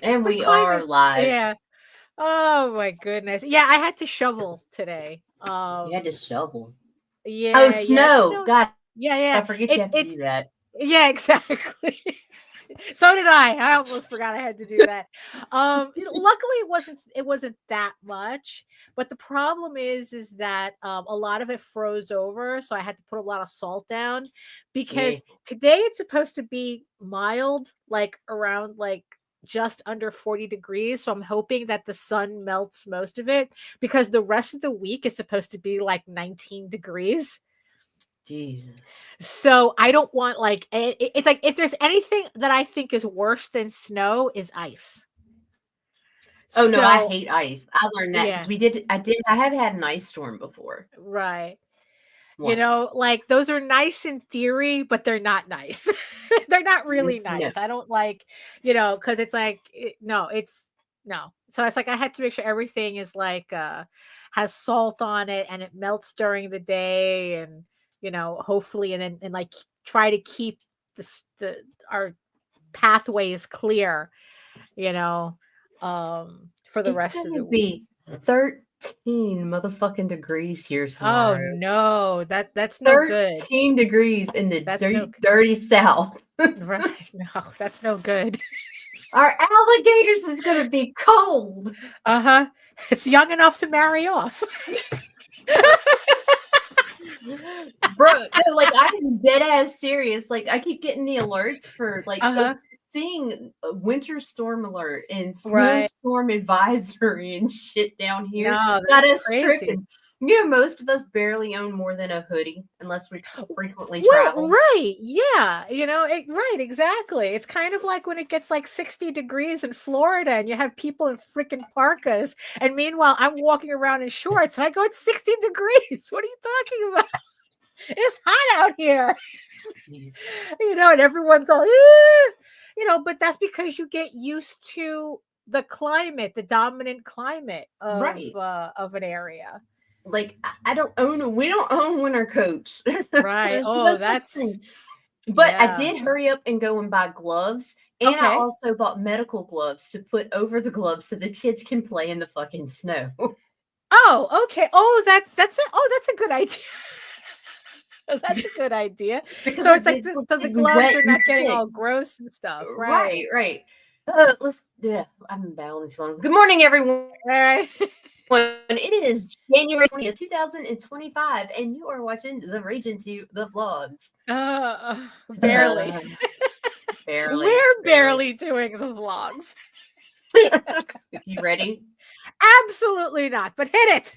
And for we are climbing. live. Yeah. Oh my goodness. Yeah, I had to shovel today. You had to shovel. Oh, Yeah, yeah. It snow. snowed. God, Yeah, I yeah. forget you have to It's do that. yeah, exactly. So did I. I almost forgot I had to do that. Luckily it wasn't that much, but the problem is that a lot of it froze over, so I had to put a lot of salt down Yeah. because today it's supposed to be mild, like around like just under 40 degrees. So I'm hoping that the sun melts most of it because the rest of the week is supposed to be like 19 degrees. Jesus. So I don't want like it's like if there's anything that I think is worse than snow is ice. Oh no, I So hate ice. I learned that because yeah, I have had an ice storm before right. once. Like those are nice in theory, but they're not nice. They're not really No. nice. I don't like, because it's like no, it's no. So it's like I had to make sure everything is like has salt on it and it melts during the day and hopefully and like try to keep the our pathways clear, you know, for the It's rest of the gonna week. be 13 motherfucking degrees here Oh tomorrow. no, that's no good. 13 degrees in the That's no dirty south. right. No, that's no good. Our alligators is gonna be cold. Uh-huh. It's young enough to marry off. Bro, no, like I'm dead ass serious. Like I keep getting the alerts for Uh-huh. seeing a winter storm alert and Right. snowstorm advisory and shit down here. No, Got that's us crazy. tripping. Most of us barely own more than a hoodie unless we frequently Well, travel. right. Yeah. Right, exactly. It's kind of like when it gets like 60 degrees in Florida and you have people in freaking parkas. And meanwhile, I'm walking around in shorts and I go, it's 60 degrees. What are you talking about? It's hot out here. Jeez. And everyone's all, "Eh," but that's because you get used to the climate, the dominant climate Right. of an area. Like I don't own we don't own winter coats. Right. There's no Oh, such that's thing. But I yeah. did hurry up and go and buy gloves, and I Okay. also bought medical gloves to put over the gloves so the kids can play in the fucking snow. Oh, okay. Oh, that's a good idea. That's a good idea. Because So our it's like kids were so the getting gloves wet are and not getting sick. all gross and stuff. Right, Right. right. Yeah, I've been battling too long. Good morning, everyone. All right. It is January 20th, 2025, and you are watching the Ragin to the vlogs. Barely. Barely, We're barely. barely doing the vlogs. You ready? Absolutely not, but hit it.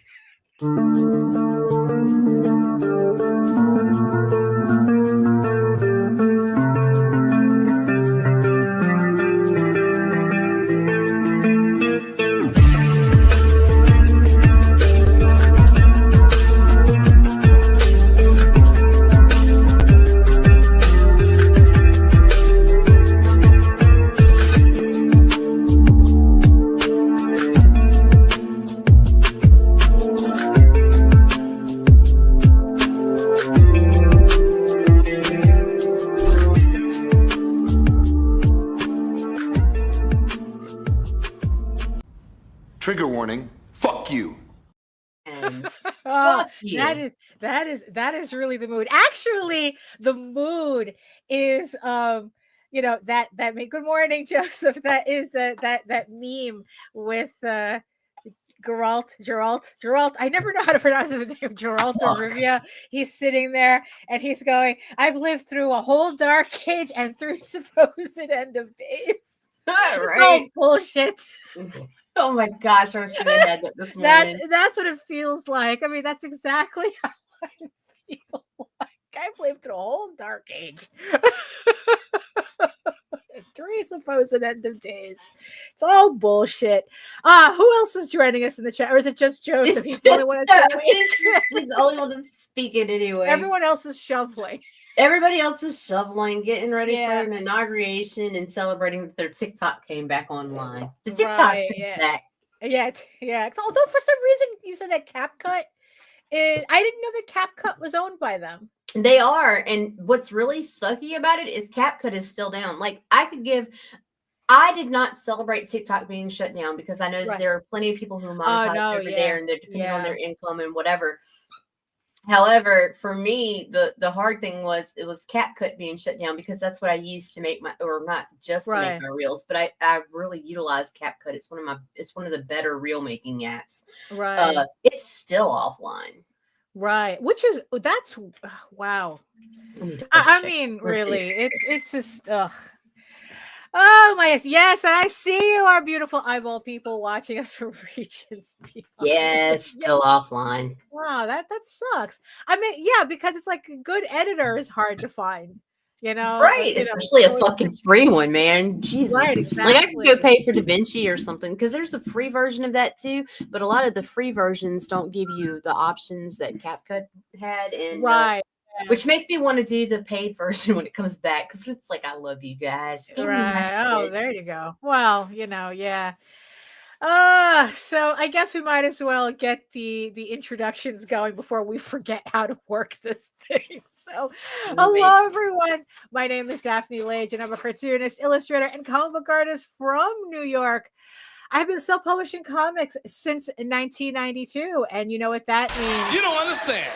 Trigger warning, fuck you. And Oh, fuck you. that is really the mood. Actually, the mood is that meme. Good morning, Joseph. That is that meme with Geralt. I never know how to pronounce his name. Geralt of Fuck. Rivia. He's sitting there and he's going, I've lived through a whole dark age and through supposed end of days. It's all Right? bullshit. Oh my gosh, I wish we had had that this morning. That's what it feels like. I mean, that's exactly how I feel like. I've lived through a whole dark age. 3 supposed end of days. It's all bullshit. Who else is joining us in the chat? Or is it just Joseph? He's the only one that's He's the only one that's speaking anyway. Everyone else is shoveling. Everybody else is shoveling, getting ready for Yeah. an inauguration and celebrating that their TikTok came back online. The TikTok's back. Yeah. Although for some reason you said that CapCut is, I didn't know that CapCut was owned by them. They are, and what's really sucky about it is CapCut is still down. Like I I did not celebrate TikTok being shut down because I know that Right. there are plenty of people who Oh, monetize no, over yeah. there and they're depending on Yeah. their income and whatever. However, for me, the hard thing was it was CapCut being shut down because that's what I used to make my, or not just to Right. make my reels, but I really utilize CapCut. It's one of the better reel making apps. Right. It's still offline. Right. Which is that's wow. Let me double I check. mean, Let's see. really, it's just oh my yes, and I see you, our beautiful eyeball people watching us from regions beyond. Yeah, it's still offline. Wow, that sucks. I mean, yeah, because it's like a good editor is hard to find, you know, Right, especially a so fucking free one, man. Jesus. right, Like I could go exactly. pay for DaVinci or something because there's a free version of that too, but a lot of the free versions don't give you the options that CapCut had, and Right. Yeah. which makes me want to do the paid version when it comes back because it's like I love you guys. Give me my Right. Oh, shit. there you go. Well, yeah. So I guess we might as well get the introductions going before we forget how to work this thing. So, hello everyone. My name is Daphne Lage, and I'm a cartoonist, illustrator, and comic book artist from New York. I've been self-publishing comics since 1992, and you know what that means. You don't understand.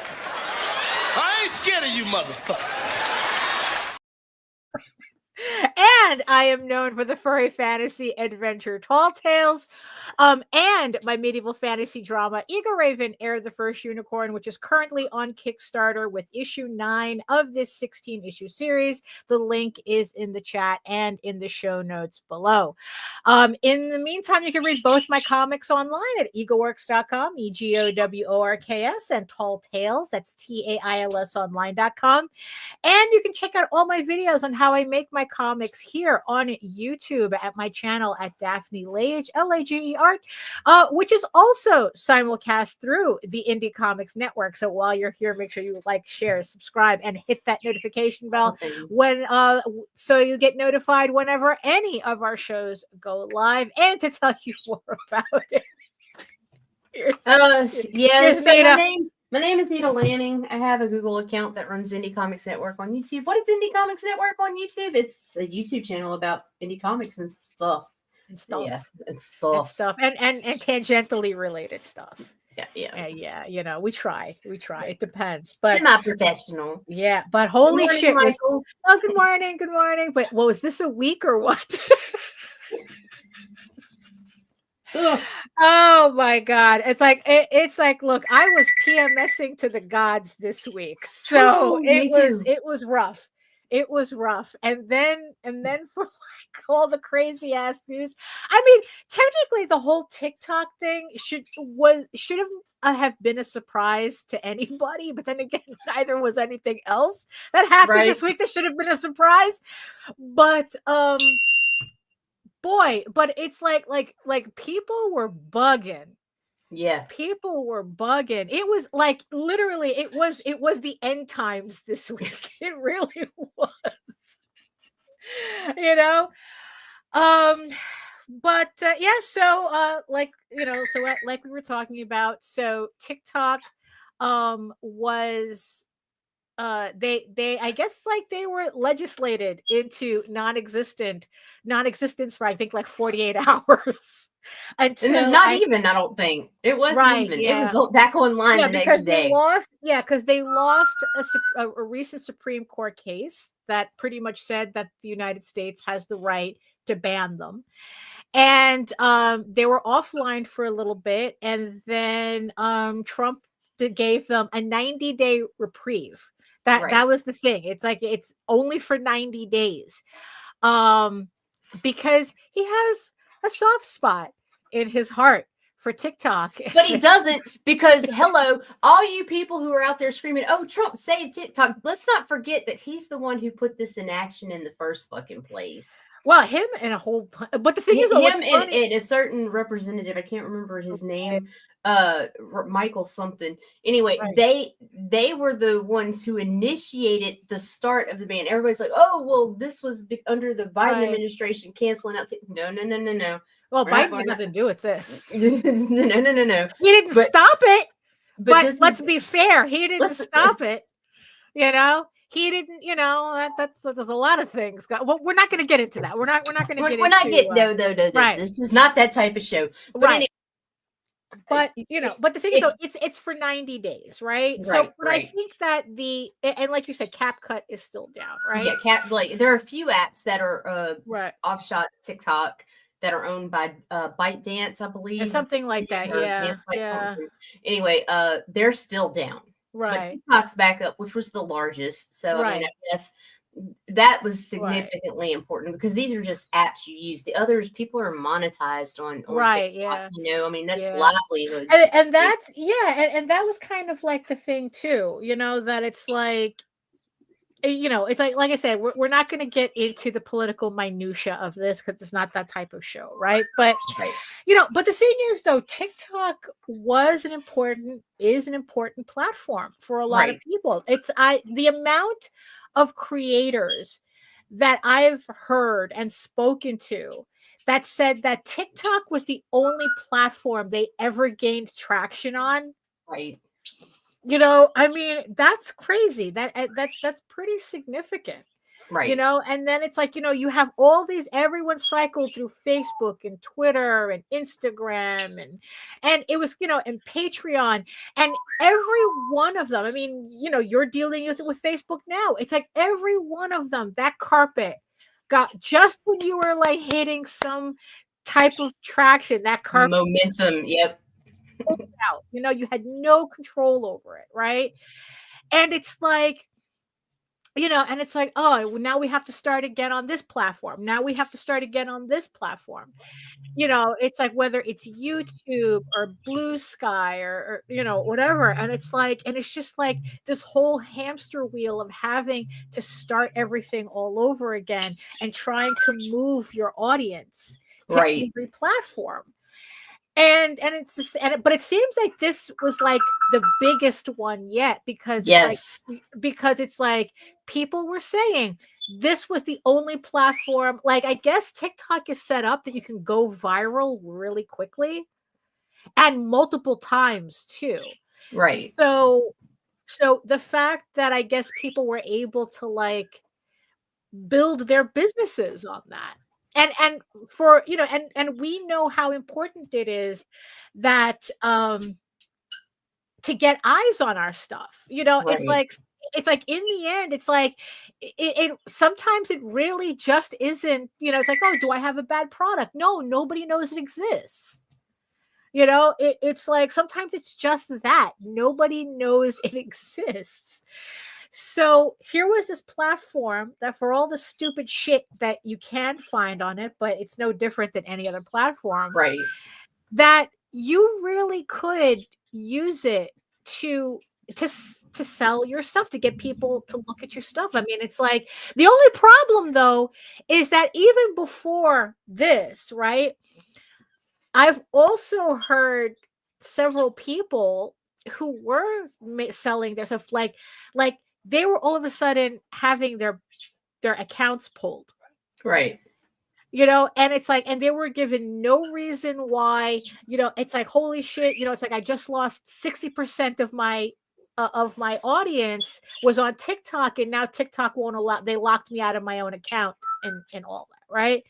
I ain't scared of you motherfuckers. And I am known for the furry fantasy adventure Tall Tales, and my medieval fantasy drama Eagle Raven, Heir of the First Unicorn, which is currently on Kickstarter with issue 9 of this 16-issue series. The link is in the chat and in the show notes below. In the meantime, you can read both my comics online at eagleworks.com, EGOWORKS, and Tall Tales, that's TAILS online.com. And you can check out all my videos on how I make my comics here on YouTube at my channel at Daphne Lage, Lage Art, which is also simulcast through the Indie Comics Network. So while you're here, make sure you like, share, subscribe, and hit that notification bell when so you get notified whenever any of our shows go live. And to tell you more about it, Yes, my name is Nita Lanning. I have a Google account that runs Indie Comics Network on YouTube. What is Indie Comics Network on YouTube? It's a YouTube channel about indie comics and stuff. Yeah, and stuff. And tangentially related stuff. Yeah. You know, we try. It depends, but I'm not professional. Yeah, but holy Good morning, shit! Michael. Good morning. But what was this, a week or what? Oh my god, it's like look, I was PMSing to the gods this week, so it was rough. And then for like all the crazy ass news, I mean, technically the whole TikTok thing should have been a surprise to anybody, but then again, neither was anything else that happened this week that should have been a surprise. But boy, but it's like people were bugging. Yeah, people were bugging. It was like literally, it was the end times this week. It really was, you know. But yeah. So like we were talking about. So TikTok, was. They I guess like they were legislated into non-existence for I think like 48 hours. Until I don't think it wasn't even. Yeah. It was back online the next day. Because they lost a recent Supreme Court case that pretty much said that the United States has the right to ban them. And they were offline for a little bit, and then Trump gave them a 90-day reprieve. That was the thing. It's like it's only for 90 days. Because he has a soft spot in his heart for TikTok. But he doesn't, because hello, all you people who are out there screaming, "Oh, Trump saved TikTok." Let's not forget that he's the one who put this in action in the first fucking place. Well, him and a whole, but the thing is, him and a certain representative, I can't remember his name, Michael something. Anyway, they were the ones who initiated the start of the ban. Everybody's like, "Oh, well, this was under the Biden administration canceling out." No. Well, Biden had nothing to do with this. No. He didn't stop it. But let's be fair, he didn't stop it. You know, he didn't, there's a lot of things. Well, we're not going to get into that. We're not going to get into. We're not getting no. Right. This is not that type of show. But right. anyway, but but the thing is, though, it's for 90 days, right? So, but I think that and like you said, CapCut is still down, right? Yeah, there are a few apps that are right. offshot TikTok that are owned by ByteDance, I believe, or something like that. Yeah. Anyway, they're still down. Right. But TikTok's back up, which was the largest. So right. I mean, I guess that was significantly important because these are just apps you use. The others, people are monetized on right. TikTok, I mean, that's livelihood. And that's and that was kind of like the thing too, that it's like, it's like I said, we're not going to get into the political minutia of this because it's not that type of show, right? But but the thing is, though, TikTok is an important platform for a lot of people. The amount of creators that I've heard and spoken to that said that TikTok was the only platform they ever gained traction on. Right. I mean, that's crazy. That's pretty significant. Right. And then it's like, you have all these, everyone cycled through Facebook and Twitter and Instagram and it was, and Patreon and every one of them. I mean, you're dealing with Facebook now. It's like every one of them, that carpet got just when you were like hitting some type of traction, that carpet momentum. Yep. out, you had no control over it. Right. And it's like, and it's like, oh, now we have to start again on this platform. Now we have to start again on this platform. It's like whether it's YouTube or Blue Sky or whatever. And it's like, and it's just like this whole hamster wheel of having to start everything all over again and trying to move your audience to every platform. And it's just, but it seems like this was like the biggest one yet because it's like people were saying this was the only platform. Like, I guess TikTok is set up that you can go viral really quickly and multiple times too. Right. So the fact that I guess people were able to like build their businesses on that. And for and we know how important it is that to get eyes on our stuff. It's like in the end, it's like it sometimes it really just isn't. It's like, oh, do I have a bad product? No, nobody knows it exists. It's like sometimes it's just that nobody knows it exists. So here was this platform that for all the stupid shit that you can find on it, but it's no different than any other platform, right? That you really could use it to sell your stuff, to get people to look at your stuff. I mean, it's like the only problem though is that even before this, right? I've also heard several people who were selling their stuff like they were all of a sudden having their accounts pulled. Right. And it's like, and they were given no reason why, it's like, holy shit, it's like, I just lost 60% of my audience was on TikTok and now TikTok won't allow, they locked me out of my own account and all that. Right.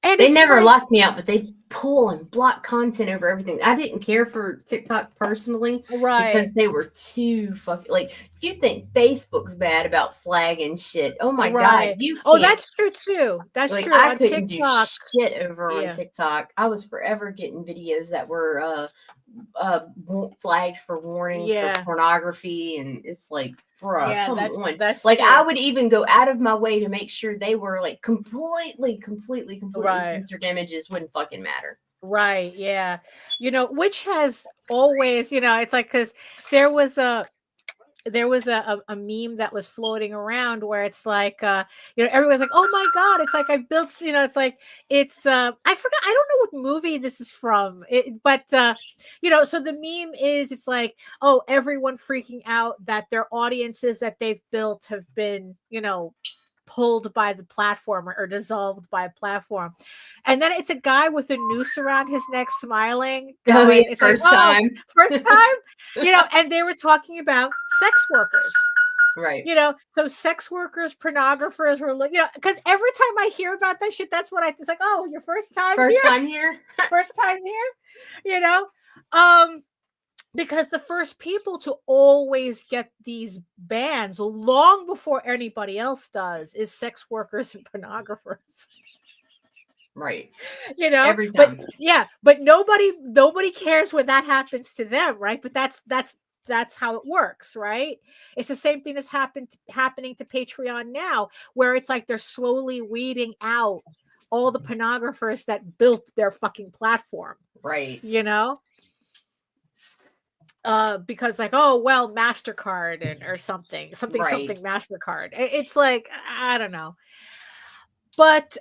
And they never locked me out, but they pull and block content over everything. I didn't care for TikTok personally, right? Because they were too fucking like. You think Facebook's bad about flagging shit? Oh my god, you can't. Oh, that's true too. That's like, true. I on couldn't TikTok. do shit over on TikTok. I was forever getting videos that were flagged for warnings for pornography, and it's like, bro, come on. That's like, true. I would even go out of my way to make sure they were like completely censored images. Wouldn't fucking matter. Right. Yeah. Which has always, it's like, because there was a meme that was floating around where it's like, everyone's like, oh my God, it's like I built, it's like, it's, I forgot, I don't know what movie this is from, but so the meme is, it's like, oh, everyone freaking out that their audiences that they've built have been, pulled by the platform or dissolved by a platform. And then it's a guy with a noose around his neck smiling. Going, it's first time. First time, and they were talking about sex workers. Right. So sex workers, pornographers were like, because every time I hear about that shit, that's what it's like, oh, your first time First here? time here? First time here? Because the first people to always get these bans long before anybody else does is sex workers and pornographers. Right. Every time. But nobody cares when that happens to them, right? But that's how it works, right? It's the same thing that's happening to Patreon now, where it's like they're slowly weeding out all the pornographers that built their fucking platform. Right. Because like, oh well, MasterCard or something MasterCard. It's like, I don't know. But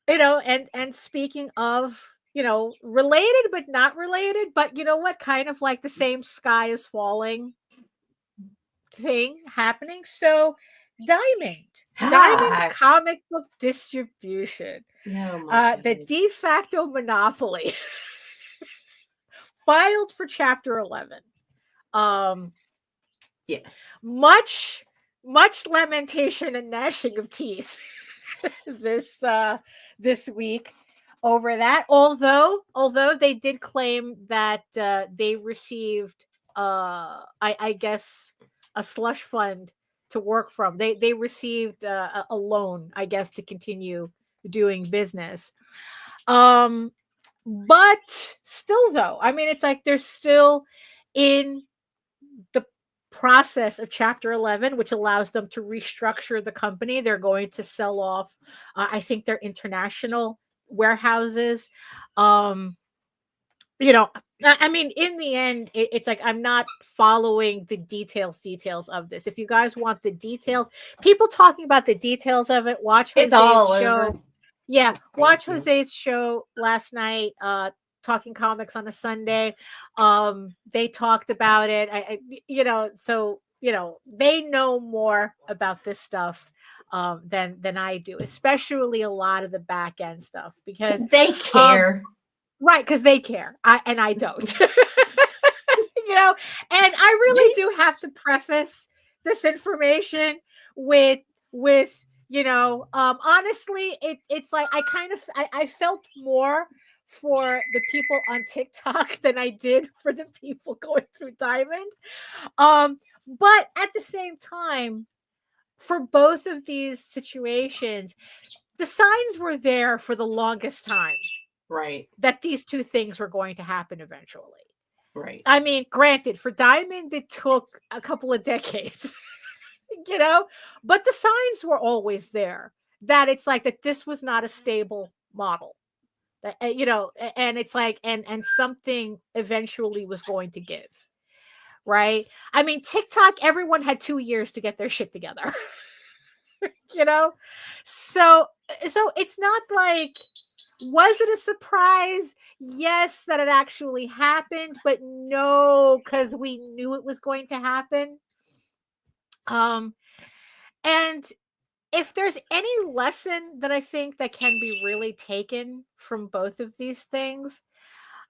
and speaking of, related but not related, but you know what, kind of like the same sky is falling thing happening. So Diamond comic book distribution, the de facto monopoly, filed for Chapter 11. Much lamentation and gnashing of teeth this week over that. Although they did claim that they received I guess a slush fund to work from. They received a loan, I guess, to continue doing business. But still, though, I mean, it's like they're still in the process of Chapter 11, which allows them to restructure the company. They're going to sell off, I think, their international warehouses. I mean, in the end, it's like I'm not following the details of this. If you guys want the details, people talking about the details of it, watch Jose's show. Over. Yeah, watch Jose's show last night, Talking Comics on a Sunday. They talked about it. They know more about this stuff than I do, especially a lot of the back end stuff, because they care. Right, because they care. I don't. And I really do have to preface this information with honestly, it's like I felt more for the people on TikTok than I did for the people going through Diamond. But at the same time, for both of these situations, the signs were there for the longest time. Right. That these two things were going to happen eventually. Right. I mean, granted, for Diamond, it took a couple of decades, but the signs were always there that it's like that this was not a stable model. And it's like, and something eventually was going to give. Right. I mean, TikTok, everyone had 2 years to get their shit together. So it's not like, was it a surprise? Yes, that it actually happened, but no, because we knew it was going to happen. And if there's any lesson that I think that can be really taken from both of these things,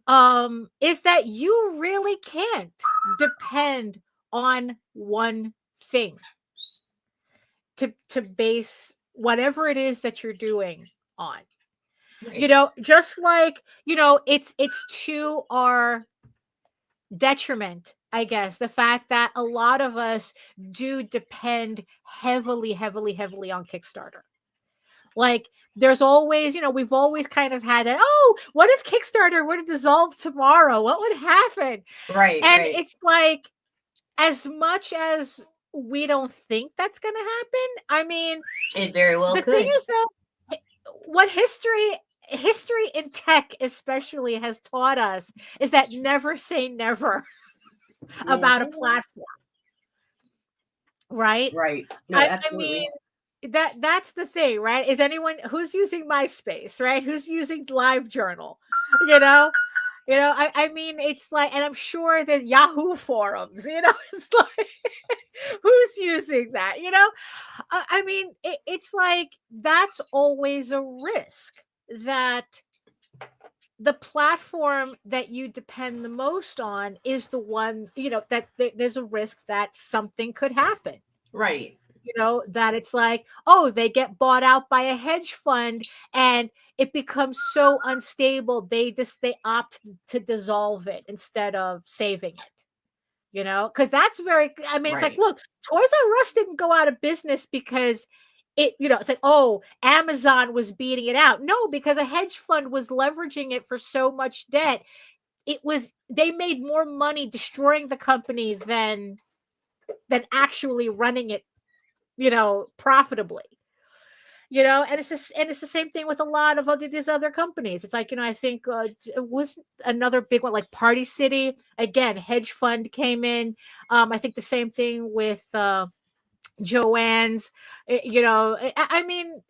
is that you really can't depend on one thing to base whatever it is that you're doing on. Right. Just like, it's to our detriment, I guess, the fact that a lot of us do depend heavily on Kickstarter. Like, there's always, we've always kind of had that, oh, what if Kickstarter were to dissolve tomorrow? What would happen? Right. And it's like, as much as we don't think that's going to happen, I mean, it very well the could. thing is, though, what history in tech especially has taught us is that never say never about a platform. Right? No, absolutely. I mean, that's the thing, right? Is anyone who's using MySpace, right? Who's using LiveJournal? I mean, it's like, and I'm sure there's Yahoo forums, it's like, who's using that? I mean, it's like, that's always a risk that the platform that you depend the most on is the one, that there's a risk that something could happen. Right. That it's like, oh, they get bought out by a hedge fund and it becomes so unstable. They opt to dissolve it instead of saving it, because that's it's like, look, Toys R Us didn't go out of business because it's like, oh, Amazon was beating it out. No, because a hedge fund was leveraging it for so much debt. They made more money destroying the company than actually running it, profitably, and it's the same thing with a lot of these other companies. It's like, I think it was another big one, like Party City. Again, hedge fund came in. I think the same thing with Joanne's, I mean,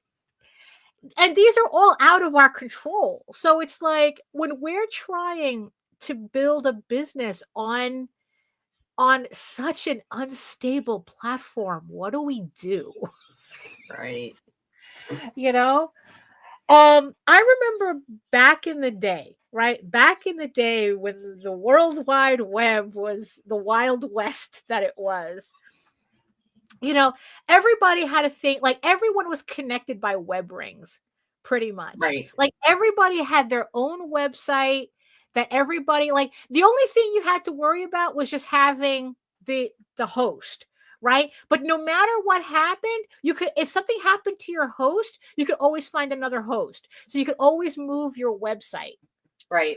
and these are all out of our control. So it's like, when we're trying to build a business on such an unstable platform, what do we do? Right. I remember back in the day, right? Back in the day when the World Wide Web was the Wild West that it was, everybody had a thing, like everyone was connected by web rings, pretty much. Right. Like everybody had their own website that everybody, like, the only thing you had to worry about was just having the host. Right. But no matter what happened, if something happened to your host, you could always find another host. So you could always move your website. Right.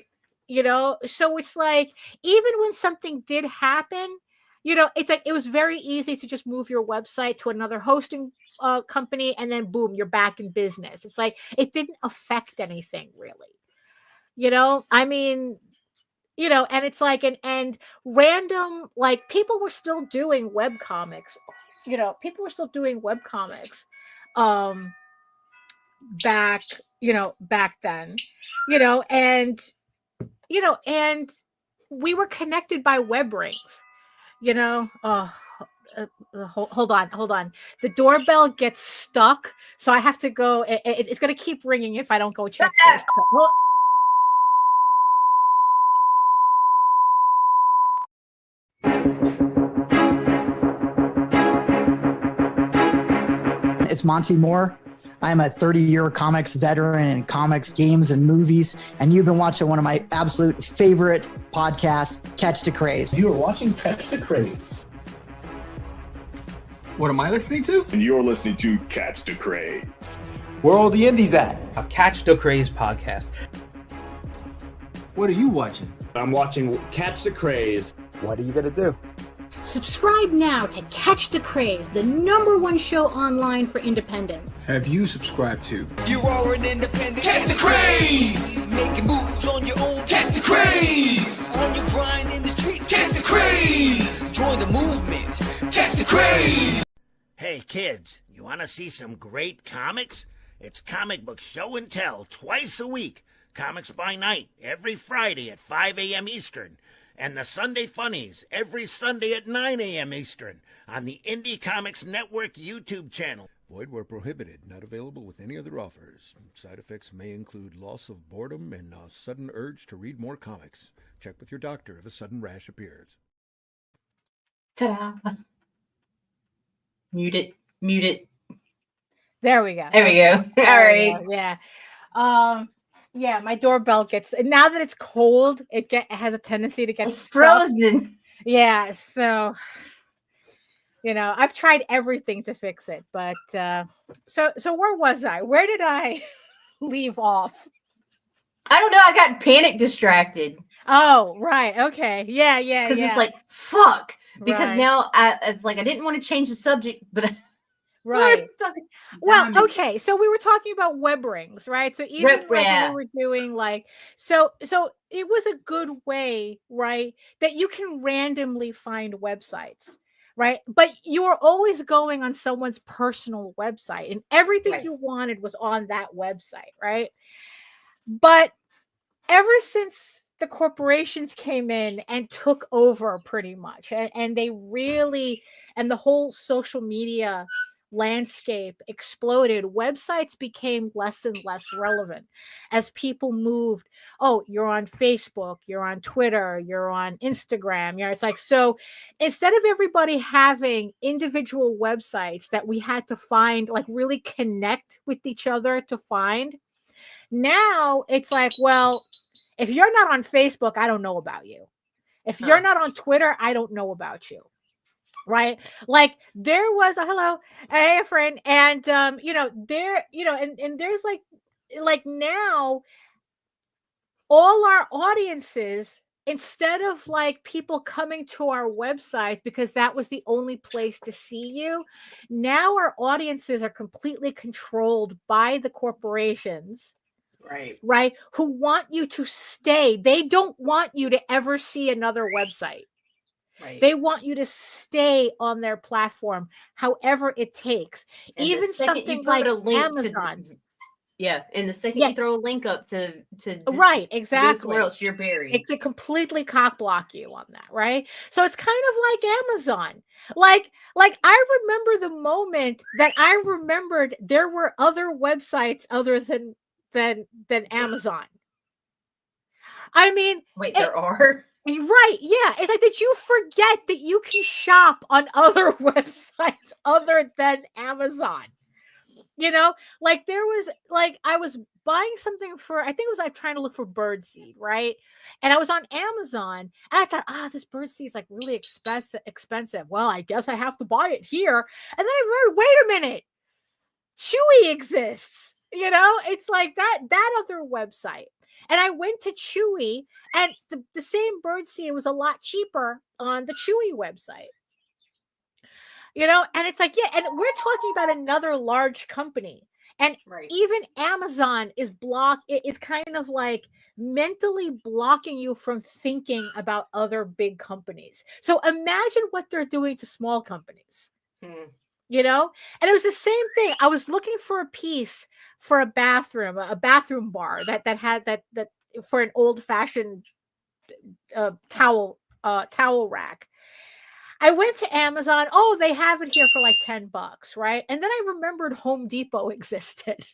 So it's like, even when something did happen, it's like, it was very easy to just move your website to another hosting company, and then boom, you're back in business. It's like, it didn't affect anything really. I mean, and it's like, and random, like, people were still doing web comics, back then, and we were connected by web rings, hold on. The doorbell gets stuck, so I have to go. It's going to keep ringing if I don't go check this. It's Monty Moore. I'm a 30-year comics veteran in comics, games, and movies, and you've been watching one of my absolute favorite podcasts, Catch the Craze. You are watching Catch the Craze. What am I listening to? And you're listening to Catch the Craze. Where are all the indies at? A Catch the Craze podcast. What are you watching? I'm watching Catch the Craze. What are you going to do? Subscribe now to Catch the Craze, the #1 show online for independent. Have you subscribed to? You are an independent. Catch the craze. Making moves on your own. Catch the craze. On your grind in the streets. Catch the craze. Join the movement. Catch the craze. Hey kids, you want to see some great comics? It's Comic Book Show and Tell twice a week. Comics by Night every Friday at 5 a.m. Eastern. And the Sunday Funnies every Sunday at 9 a.m. Eastern on the Indie Comics Network YouTube channel. Void where prohibited, not available with any other offers. Side effects may include loss of boredom and a sudden urge to read more comics. Check with your doctor if a sudden rash appears. Ta-da. Mute it. There we go. There we go. All right. Yeah. Yeah, my doorbell gets, now that it's cold, it has a tendency to get frozen. Yeah, so I've tried everything to fix it, but so where was I? Where did I leave off? I don't know. I got panic distracted. Oh, right. Okay. Yeah. Because it's like, fuck. Because now it's like, I didn't want to change the subject, but right. Well, okay. So we were talking about web rings, right? So even when we were doing like, so it was a good way, right? That you can randomly find websites, right? But you were always going on someone's personal website, and everything you wanted was on that website, right? But ever since the corporations came in and took over pretty much, and they really, and the whole social media landscape exploded, websites became less and less relevant as people moved. Oh, you're on Facebook, you're on Twitter, you're on Instagram. It's like, so instead of everybody having individual websites that we had to find, like really connect with each other to find, now it's like, well, if you're not on Facebook, I don't know about you. If you're not on Twitter, I don't know about you. Right? Like there was a hello, hey friend, and and there's like now all our audiences, instead of like people coming to our websites because that was the only place to see you, now our audiences are completely controlled by the corporations. Right, who want you to stay. They don't want you to ever see another website. Right. They want you to stay on their platform, however it takes. And even something like Amazon. And the second you throw a link up to right, exactly, somewhere else, you're buried. It could completely cock block you on that, right? So it's kind of like Amazon. Like I remember the moment that I remembered there were other websites other than Amazon. I mean, wait, there are? Right, yeah. It's like, did you forget that you can shop on other websites other than Amazon? Like there was, like, I was buying something for, I think it was like trying to look for birdseed, right? And I was on Amazon and I thought, this birdseed is like really expensive. Well, I guess I have to buy it here. And then I remembered, wait a minute, Chewy exists. It's like that other website. And I went to Chewy, and the same birdseed was a lot cheaper on the Chewy website. And it's like, yeah, and we're talking about another large company. And even Amazon is it's kind of like mentally blocking you from thinking about other big companies. So imagine what they're doing to small companies. And it was the same thing. I was looking for a piece for a bathroom bar that had that for an old-fashioned towel rack. I went to Amazon. Oh, they have it here for like $10, right? And then I remembered Home Depot existed.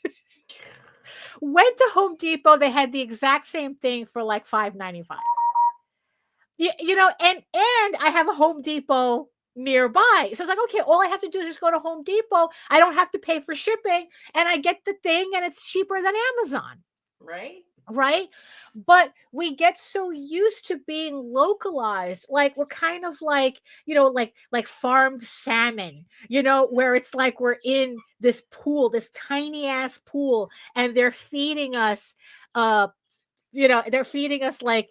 Went to Home Depot. They had the exact same thing for like $5.95. And I have a Home Depot nearby. So it's like, okay, all I have to do is just go to Home Depot. I don't have to pay for shipping, and I get the thing, and it's cheaper than Amazon. Right? But we get so used to being localized, like we're kind of like, like farmed salmon, where it's like we're in this pool, this tiny ass pool, and they're feeding us they're feeding us like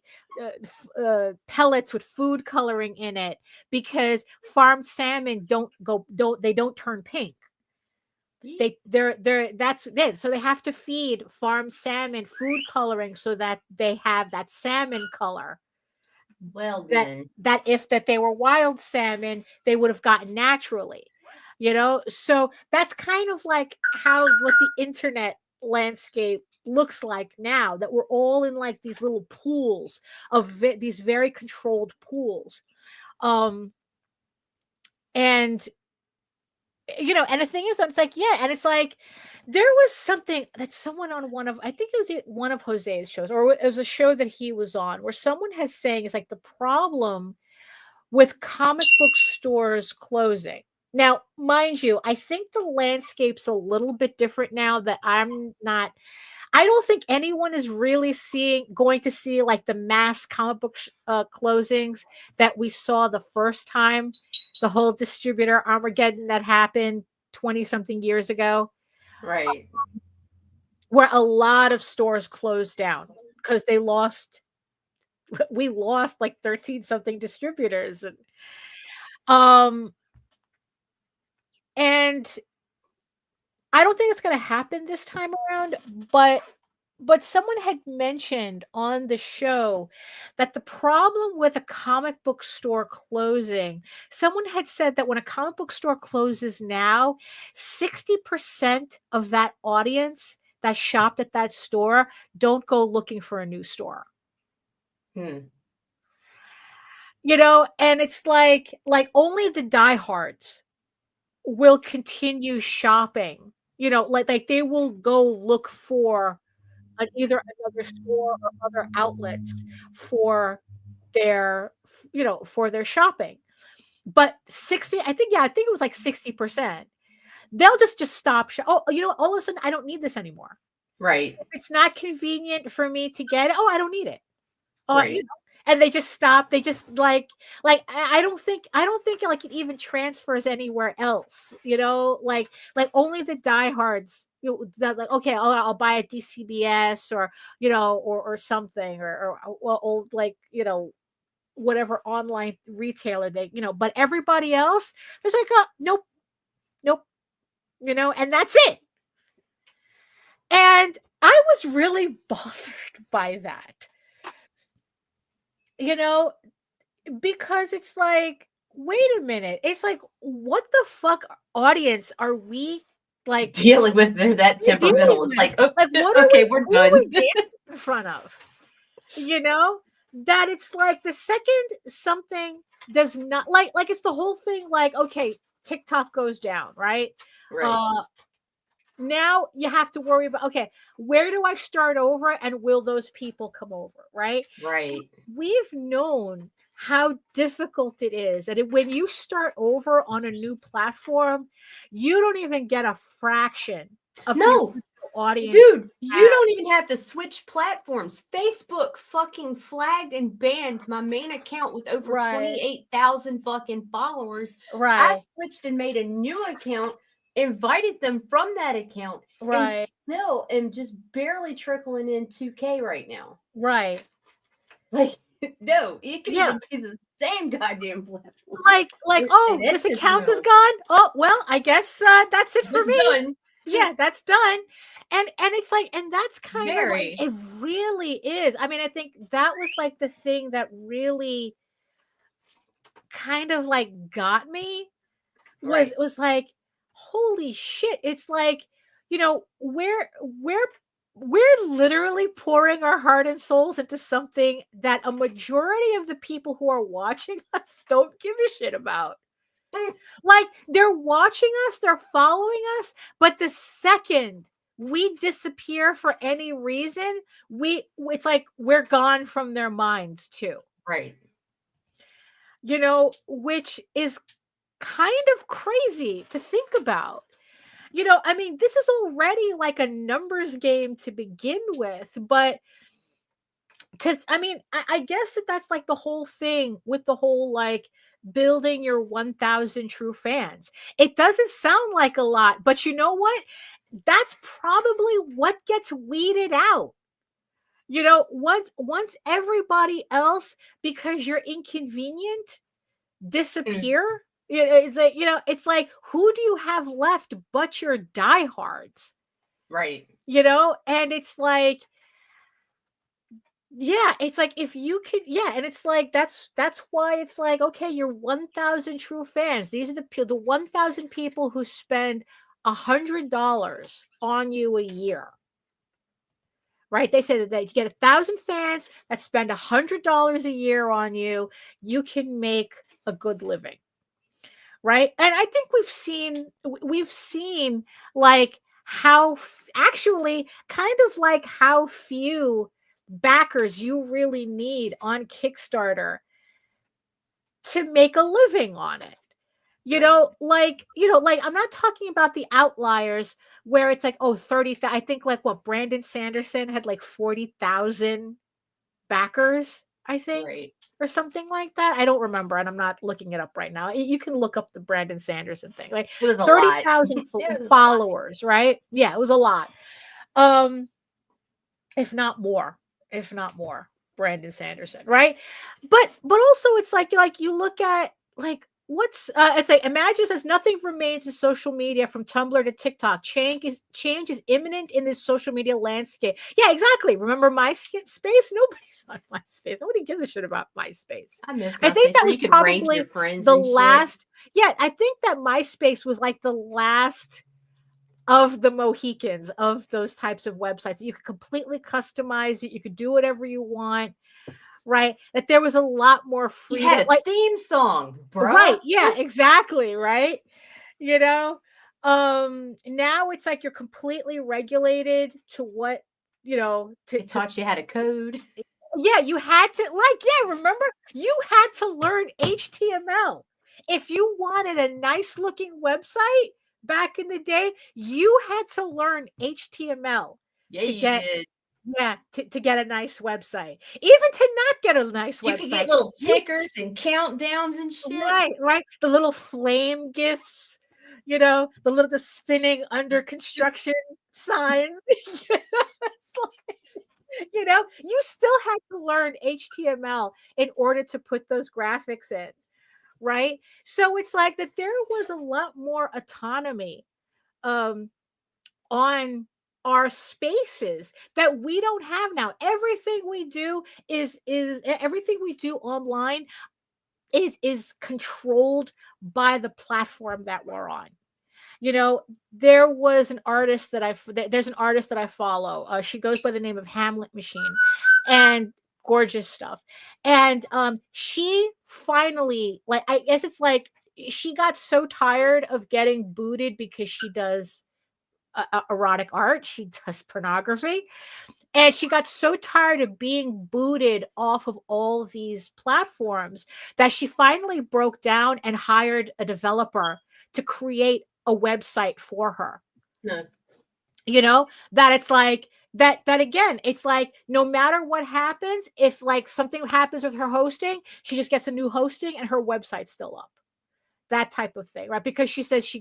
pellets with food coloring in it, because farmed salmon don't turn pink. That's it. So they have to feed farmed salmon food coloring so that they have that salmon color. Well, then that if they were wild salmon, they would have gotten naturally. So that's kind of like what the internet landscape looks like now, that we're all in like these little pools of these very controlled pools. And and the thing is, it's like, yeah, and it's like there was something that someone on I think it was one of Jose's shows, or it was a show that he was on, where someone has saying it's like the problem with comic book stores closing. Now, mind you, I think the landscape's a little bit different now, that I don't think anyone is really going to see like the mass comic book closings that we saw the first time, the whole distributor Armageddon that happened 20-something years ago. Right. Where a lot of stores closed down because we lost like 13-something distributors. And I don't think it's going to happen this time around, but someone had mentioned on the show that the problem with a comic book store closing, someone had said that when a comic book store closes now, 60% of that audience that shopped at that store don't go looking for a new store. And it's like only the diehards will continue shopping. Like they will go look for either another store or other outlets for their for their shopping. But 60, I think it was like 60%. They'll just stop. All of a sudden, I don't need this anymore. Right. If it's not convenient for me to get it, I don't need it. Right. And they just stop. They just like I don't think like it even transfers anywhere else. Like only the diehards. That like, okay, I'll buy a DCBS or something or like whatever online retailer they but everybody else is like nope, and that's it. And I was really bothered by that, because it's like, wait a minute, it's like, what the fuck audience are we like dealing with? They're that temperamental. It's like, okay, we're done. What are we dancing in front of? That it's like the second something does not like it's the whole thing. Like, okay, TikTok goes down, right? Now you have to worry about, okay, where do I start over, and will those people come over, right? We've known how difficult it is that when you start over on a new platform, you don't even get a fraction of your audience. Dude, you don't even have to switch platforms. Facebook fucking flagged and banned my main account with over 28,000 fucking followers. I switched and made a new account, invited them from that account, and still am just barely trickling in 2K right now. Like, no, it can even be the same goddamn platform. Like, oh, this account is gone. Oh, well, I guess that's it for me. Done. Yeah, that's done. And it's like, and that's kind of like, it really is. I mean, I think that was like the thing that really kind of like got me was like, holy shit. It's like, we're literally pouring our heart and souls into something that a majority of the people who are watching us don't give a shit about. Like, they're watching us, they're following us, but the second we disappear for any reason, it's like we're gone from their minds too. Which is kind of crazy to think about. I mean, this is already like a numbers game to begin with, but I guess that's like the whole thing with the whole like building your 1,000 true fans. It doesn't sound like a lot, but you know what? That's probably what gets weeded out. Once everybody else, because you're inconvenient, disappear. It's like, it's like, who do you have left but your diehards? Right. And it's like, yeah, it's like, if you could, and it's like, that's why it's like, okay, you're 1,000 true fans. These are the 1,000 people who spend $100 on you a year. Right? They say that you get 1,000 fans that spend $100 a year on you. You can make a good living. Right. And I think we've seen like how actually kind of like how few backers you really need on Kickstarter to make a living on it. Like I'm not talking about the outliers where it's like, 30,000. I think like what Brandon Sanderson had like 40,000 backers, I think. Or something like that. I don't remember, and I'm not looking it up right now. You can look up the Brandon Sanderson thing. Like, it was 30,000 followers, right? Yeah, it was a lot. If not more, Brandon Sanderson, right? But also it's like you look at like what's it's like, Imagine says nothing remains in social media from Tumblr to TikTok. Change is imminent in this social media landscape. Yeah, exactly. Remember MySpace? Nobody's on MySpace. Nobody gives a shit about MySpace. I miss MySpace. I think that was probably your friends the last. Yeah, I think that MySpace was like the last of the Mohicans of those types of websites. You could completely customize it. You could do whatever you want. Right, that there was a lot more freedom. You had a theme song, bro. Right, yeah, exactly. Right, you know. Now it's like you're completely regulated to what, It taught you how to code. yeah, you had to, remember, you had to learn HTML. If you wanted a nice looking website back in the day, you had to learn HTML Yeah, to you get did. to get a nice website. Even to not get a nice You website. could get little tickers and countdowns and shit. Right. The little flame gifs, the spinning under construction signs. It's like, you still had to learn HTML in order to put those graphics in, right? So it's like that there was a lot more autonomy on our spaces that we don't have now. Everything we do is everything we do online is controlled by the platform that we're on. There was an artist there's an artist that I follow. She goes by the name of Hamlet Machine, and gorgeous stuff. And she finally, like, I guess it's like she got so tired of getting booted because she does erotic art, she does pornography, and she got so tired of being booted off of all these platforms that she finally broke down and hired a developer to create a website for her. No. That it's like that again, it's like no matter what happens, if like something happens with her hosting, she just gets a new hosting and her website's still up. That type of thing, right? Because she says she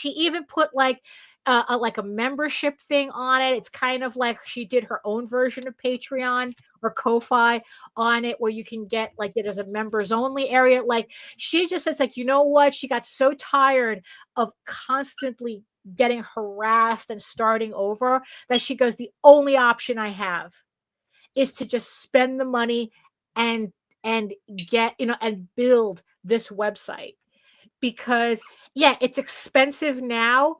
even put like a membership thing on it. It's kind of like she did her own version of Patreon or Ko-Fi on it, where you can get like it as a members only area. Like she just says, like, you know what? She got so tired of constantly getting harassed and starting over that she goes, the only option I have is to just spend the money and get, and build this website. Because yeah, it's expensive now,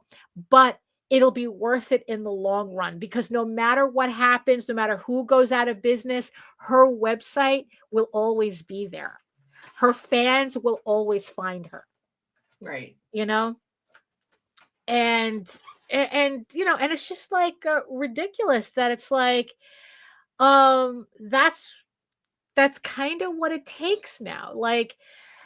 but it'll be worth it in the long run, because no matter what happens, no matter who goes out of business, her website will always be there. Her fans will always find her. Right. And it's just like ridiculous that it's like that's kind of what it takes now. Like,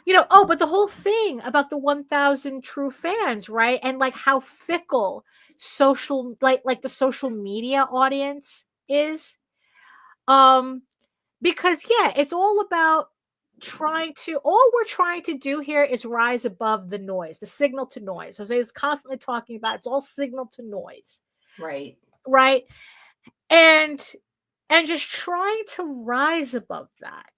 but the whole thing about the 1,000 true fans, right? And like how fickle the social media audience is. Because yeah, it's all about all we're trying to do here is rise above the noise, the signal to noise. Jose is constantly talking about it's all signal to noise. Right. Right. And just trying to rise above that.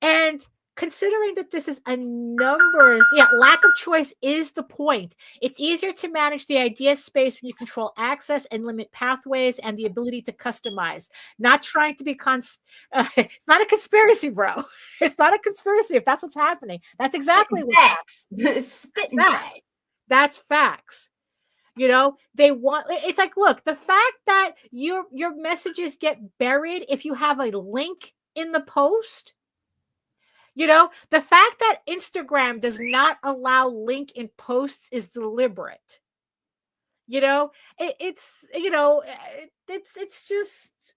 And considering that this is a numbers, lack of choice is the point. It's easier to manage the idea space when you control access and limit pathways and the ability to customize. Not trying to be it's not a conspiracy, bro. It's not a conspiracy if that's what's happening. That's exactly what's happening. Facts. That's facts. They want, it's like, look, the fact that your messages get buried if you have a link in the post. The fact that Instagram does not allow link in posts is deliberate. It's just,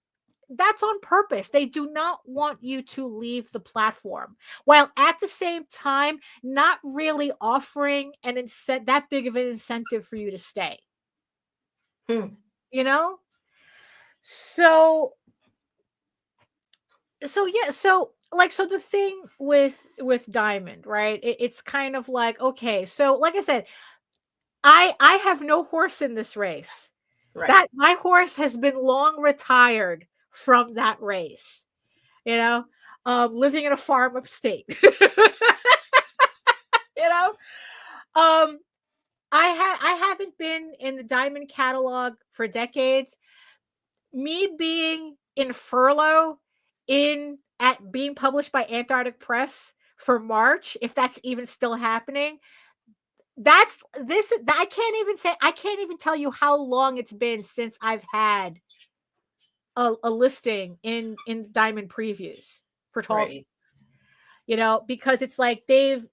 that's on purpose. They do not want you to leave the platform, while at the same time not really offering that big of an incentive for you to stay. So yeah, so the thing with Diamond, right? It's kind of like, okay, so like I said, I have no horse in this race. Right. That my horse has been long retired from that race. Living in a farm upstate. I haven't been in the Diamond catalog for decades. Me being in furlough at being published by Antarctic Press for March, if that's even still happening, I can't even tell you how long it's been since I've had a listing in Diamond previews for Tall Tales. Because it's like they've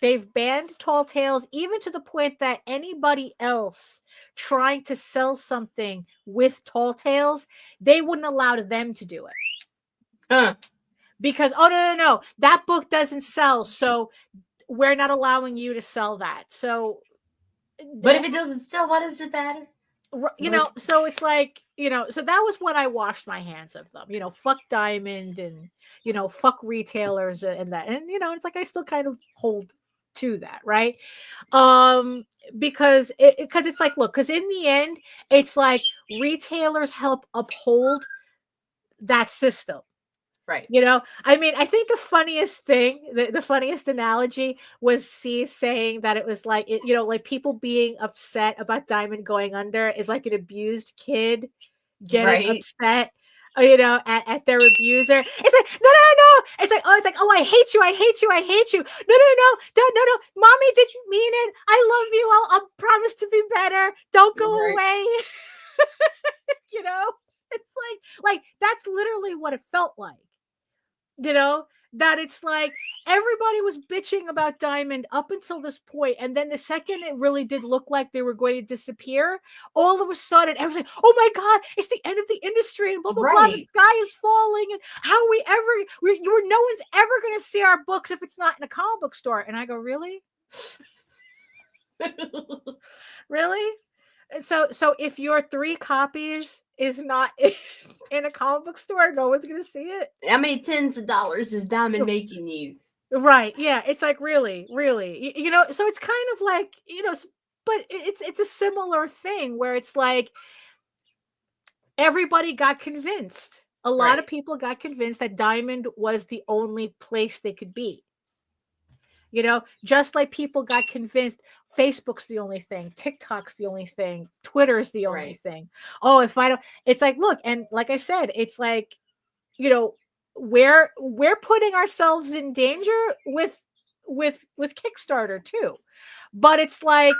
they've banned Tall Tales, even to the point that anybody else trying to sell something with Tall Tales, they wouldn't allow them to do it. Because, oh, no, that book doesn't sell, so we're not allowing you to sell that. So, but if it doesn't sell, what does it matter? You know, so it's like, you know, so that was when I washed my hands of them, you know, fuck Diamond and, you know, fuck retailers and that. And, you know, it's like I still kind of hold to that, right? Because it's like, look, because in the end, it's like retailers help uphold that system. Right. You know, I mean, I think the funniest thing, the funniest analogy was C saying that it was like, you know, like people being upset about Diamond going under is like an abused kid getting upset, you know, at their abuser. It's like, no. It's like, oh, I hate you. I hate you. I hate you. No. Mommy didn't mean it. I love you. I'll promise to be better. Don't go away. You know, it's like that's literally what it felt like. You know, that it's like everybody was bitching about Diamond up until this point, and then the second it really did look like they were going to disappear, all of a sudden everyone's like, oh my god, it's the end of the industry and blah blah blah, the sky is falling, and how no one's ever going to see our books if it's not in a comic book store. And I go, really? Really? So if your 3 copies is not in a comic book store, no one's gonna see it. How many tens of dollars is Diamond making you? Right? Yeah, it's like really, you know. So it's kind of like, you know, but it's a similar thing where it's like everybody got convinced. A lot of people got convinced that Diamond was the only place they could be. You know, just like people got convinced Facebook's the only thing, TikTok's the only thing, Twitter's the only thing. Oh, if I don't, it's like, look, and like I said, it's like, you know, we're putting ourselves in danger with Kickstarter too. But it's like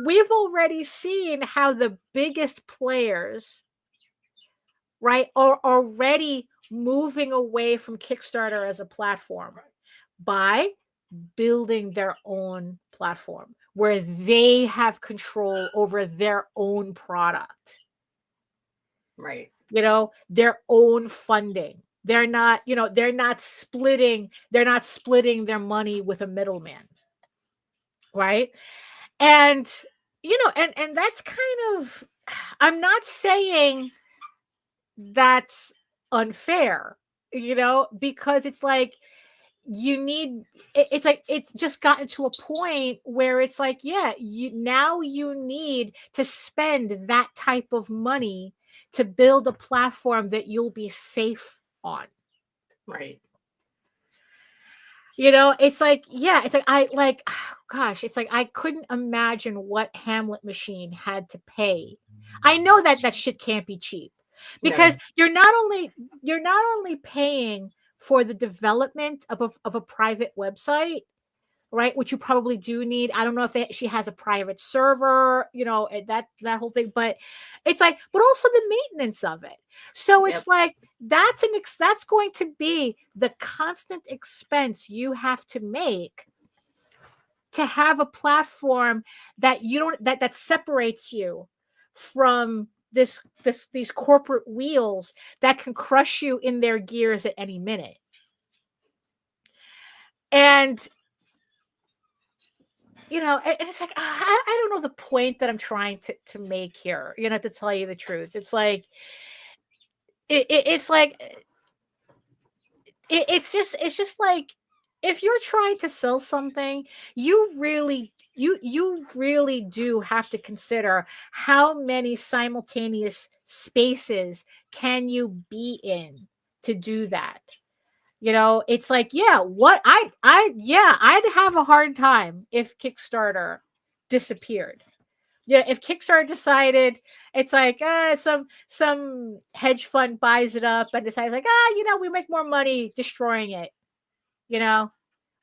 we've already seen how the biggest players, right, are already moving away from Kickstarter as a platform by building their own platform where they have control over their own product. Right. You know, their own funding. They're not, you know, they're not splitting their money with a middleman. Right? And, you know, and that's kind of, I'm not saying that's unfair, you know, because it's like, it's like it's just gotten to a point where it's like, yeah, you need to spend that type of money to build a platform that you'll be safe on. Right. You know, it's like, yeah, it's like gosh, it's like I couldn't imagine what Hamlet Machine had to pay. I know that shit can't be cheap because you're not only paying for the development of a private website, right? Which you probably do need. I don't know if she has a private server, you know, that whole thing. But it's like, but also the maintenance of it. So it's like that's going to be the constant expense you have to make to have a platform that you don't that separates you from these corporate wheels that can crush you in their gears at any minute. And you know, and it's like I don't know the point that I'm trying to make here, you know, to tell you the truth. It's like it's just like if you're trying to sell something, you really do have to consider how many simultaneous spaces can you be in to do that. You know, it's like, yeah, I'd have a hard time if Kickstarter disappeared. Yeah, if Kickstarter decided, it's like some hedge fund buys it up and decides like, you know, we make more money destroying it. You know,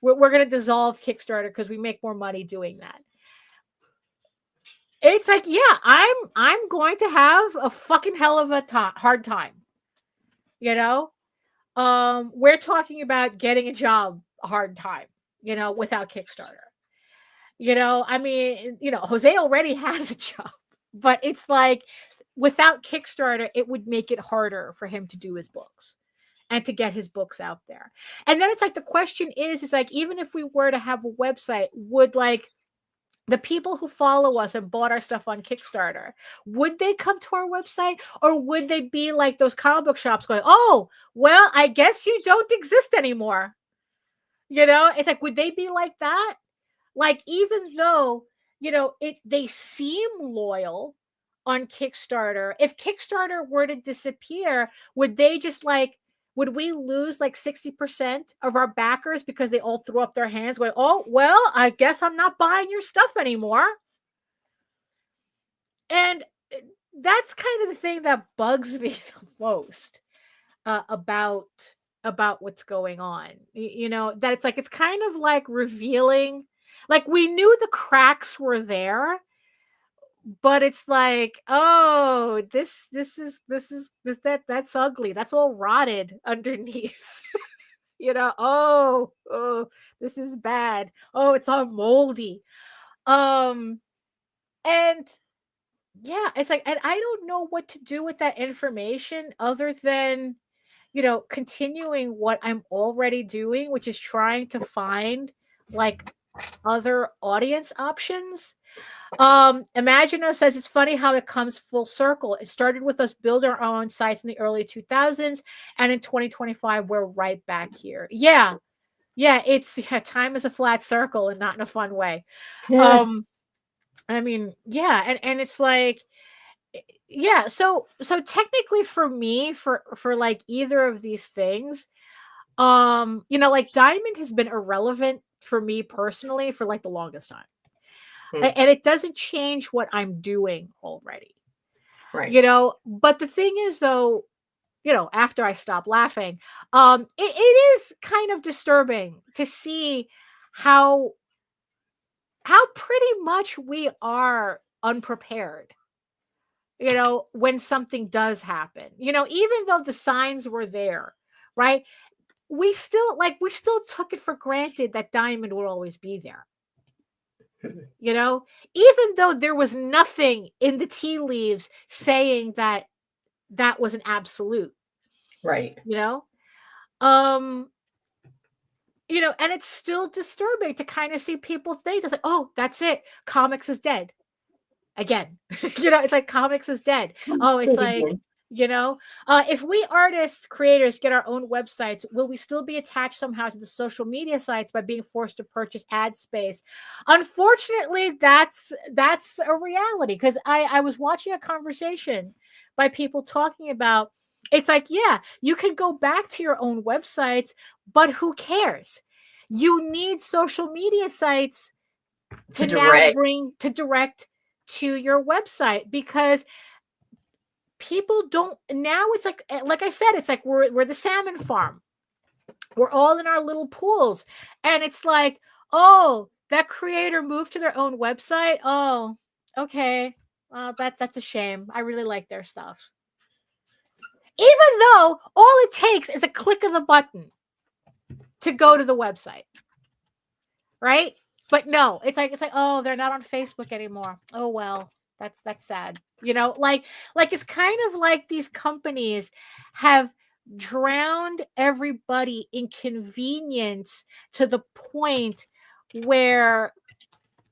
we're going to dissolve Kickstarter because we make more money doing that. It's like, yeah, I'm going to have a fucking hell of a hard time. You know, we're talking about getting a job, a hard time. without Kickstarter. I mean, Jose already has a job, but it's like without Kickstarter, it would make it harder for him to do his books and to get his books out there. And then it's like the question is like, even if we were to have a website, would like the people who follow us and bought our stuff on Kickstarter, would they come to our website, or would they be like those comic book shops going, oh, well, I guess you don't exist anymore? It's like, would they be like that? Like, even though, they seem loyal on Kickstarter, if Kickstarter were to disappear, would they just like, would we lose like 60% of our backers because they all threw up their hands going, oh, well, I guess I'm not buying your stuff anymore? And that's kind of the thing that bugs me the most about what's going on. That it's like, it's kind of like revealing, like we knew the cracks were there, but it's like, oh, that's ugly. That's all rotted underneath. Oh, this is bad. Oh, it's all moldy. And yeah, it's like, and I don't know what to do with that information other than, continuing what I'm already doing, which is trying to find like other audience options. Imagino says it's funny how it comes full circle. It started with us building our own sites in the early 2000s, and in 2025 we're right back here. Yeah, it's time is a flat circle and not in a fun way. Yeah. I mean, yeah, and it's like, yeah, so technically for me, for like either of these things, like Diamond has been irrelevant for me personally for like the longest time. And it doesn't change what I'm doing already. Right. But the thing is though, after I stop laughing, it is kind of disturbing to see how pretty much we are unprepared, when something does happen, even though the signs were there, right? We still took it for granted that Diamond would always be there. Even though there was nothing in the tea leaves saying that was an absolute, right? And it's still disturbing to kind of see people think it's like, oh, that's it, comics is dead again. It's like comics is dead. Oh, it's like again. If we artists, creators get our own websites, will we still be attached somehow to the social media sites by being forced to purchase ad space? Unfortunately, that's a reality, because I was watching a conversation by people talking about, it's like, yeah, you can go back to your own websites, but who cares? You need social media sites to direct to your website, because people don't now. It's like I said, it's like we're the salmon farm. We're all in our little pools, and it's like, oh, that creator moved to their own website. Oh, okay, well, that's a shame. I really like their stuff, even though all it takes is a click of the button to go to the website, right? But no, it's like, oh, they're not on Facebook anymore. Oh well, that's sad. Like it's kind of like these companies have drowned everybody in convenience to the point where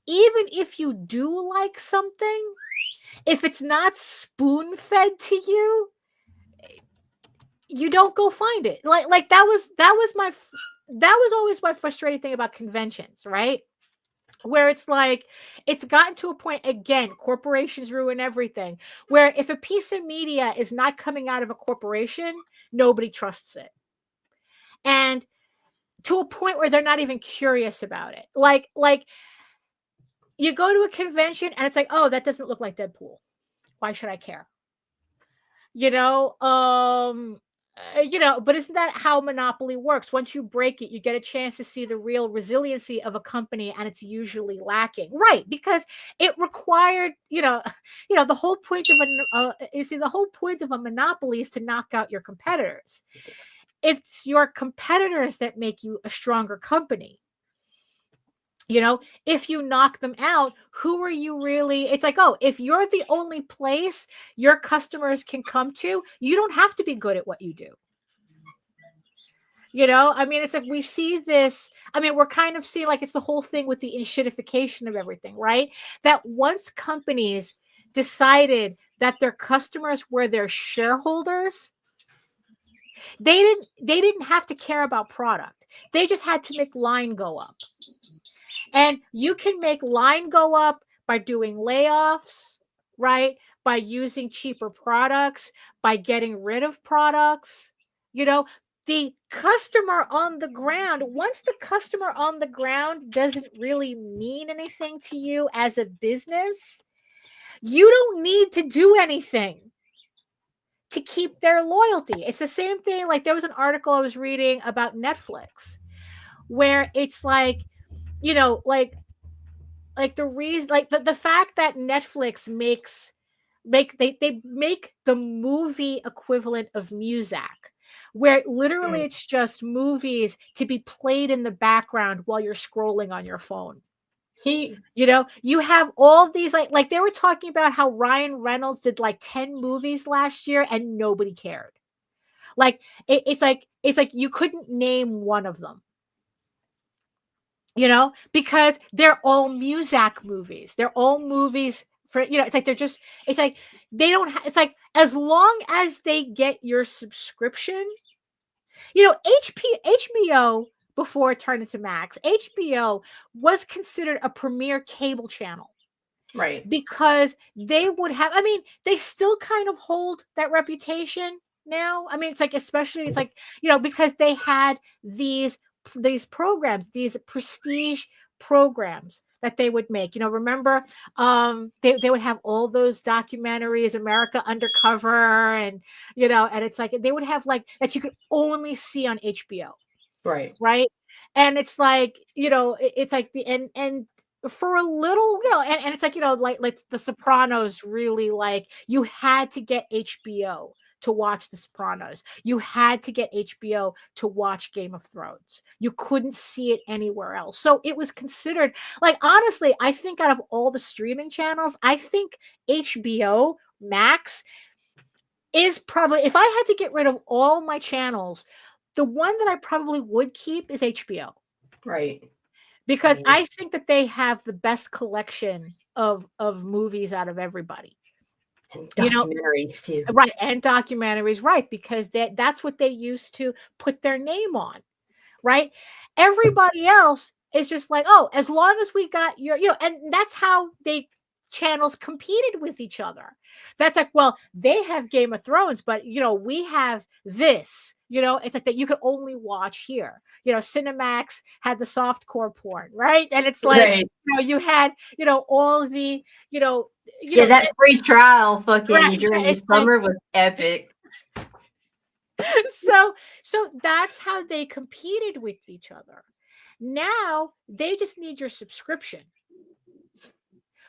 even if you do like something, if it's not spoon-fed to you, you don't go find it. Like that was always my frustrating thing about conventions, right? Where it's like, it's gotten to a point, again, corporations ruin everything, where if a piece of media is not coming out of a corporation, nobody trusts it. And to a point where they're not even curious about it. Like you go to a convention and it's like, oh, that doesn't look like Deadpool. Why should I care? But isn't that how monopoly works? Once you break it, you get a chance to see the real resiliency of a company, and it's usually lacking, right? Because it required, the whole point of the whole point of a monopoly is to knock out your competitors. It's your competitors that make you a stronger company. You know, if you knock them out, who are you really? It's like, oh, if you're the only place your customers can come to, you don't have to be good at what you do. You know, I mean, it's like we see this. I mean, we're kind of seeing like it's the whole thing with the enshittification of everything, right? That once companies decided that their customers were their shareholders, they didn't have to care about product. They just had to make line go up. And you can make line go up by doing layoffs, right? By using cheaper products, by getting rid of products. You know, the customer on the ground, once the customer on the ground doesn't really mean anything to you as a business, you don't need to do anything to keep their loyalty. It's the same thing. Like there was an article I was reading about Netflix where it's like, you know, like the reason, like the fact that Netflix they make the movie equivalent of Muzak, where literally it's just movies to be played in the background while you're scrolling on your phone. You know, you have all these like they were talking about how Ryan Reynolds did like 10 movies last year and nobody cared. Like it's like you couldn't name one of them. You know, because they're all Muzak movies. They're all movies for, you know, it's like it's like they don't it's like as long as they get your subscription, you know, HBO before it turned into Max, HBO was considered a premier cable channel. Right. Because they would have, I mean, they still kind of hold that reputation now. I mean, it's like, especially, it's like, you know, because they had these programs, these prestige programs that they would make. You know, remember they would have all those documentaries, America Undercover, and you know, and it's like they would have like that you could only see on HBO. Right. And it's like, you know, it's like the and for a little, you know, and it's like, you know, like The Sopranos, really, like you had to get HBO to watch The Sopranos. You had to get HBO to watch Game of Thrones. You couldn't see it anywhere else. So it was considered, like, honestly, I think out of all the streaming channels, I think HBO Max is probably, if I had to get rid of all my channels, the one that I probably would keep is HBO. Right. Because I think that they have the best collection of movies out of everybody. And documentaries too. Right. And documentaries, right. Because that's what they used to put their name on. Right. Everybody else is just like, oh, as long as we got your, you know, and that's how channels competed with each other. That's like, well, they have Game of Thrones, but you know, we have this, you know, it's like that you could only watch here. You know, Cinemax had the softcore porn, right? And it's like, you know, you had, you know, all the, you know, that free trial fucking during the summer was epic. So that's how they competed with each other. Now they just need your subscription.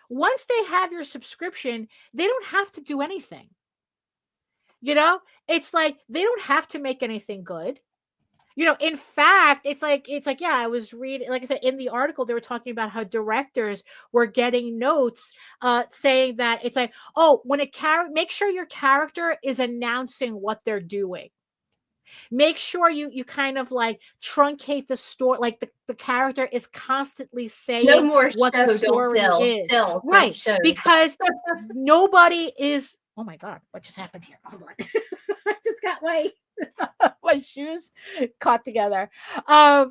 Once they have your subscription, they don't have to do anything. You know, it's like they don't have to make anything good. You know, in fact, it's like, yeah, I was reading, like I said, in the article, they were talking about how directors were getting notes saying that it's like, oh, when make sure your character is announcing what they're doing. Make sure you kind of like truncate the story, like the character is constantly saying no more what show, the story is. Right. Show. Because nobody is, oh my God, what just happened here? Hold on. I just got my shoes caught together. You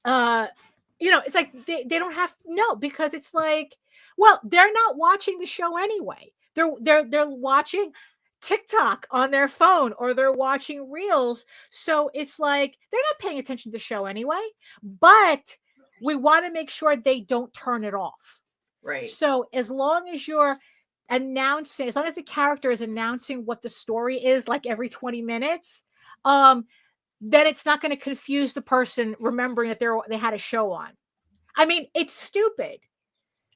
know, it's like they don't have, no, because it's like, well, they're not watching the show anyway. They're watching TikTok on their phone, or they're watching reels. So it's like they're not paying attention to the show anyway, but we want to make sure they don't turn it off. Right. So as long as you're announcing, as long as the character is announcing what the story is, like every 20 minutes, then it's not going to confuse the person remembering that they had a show on. I mean, it's stupid.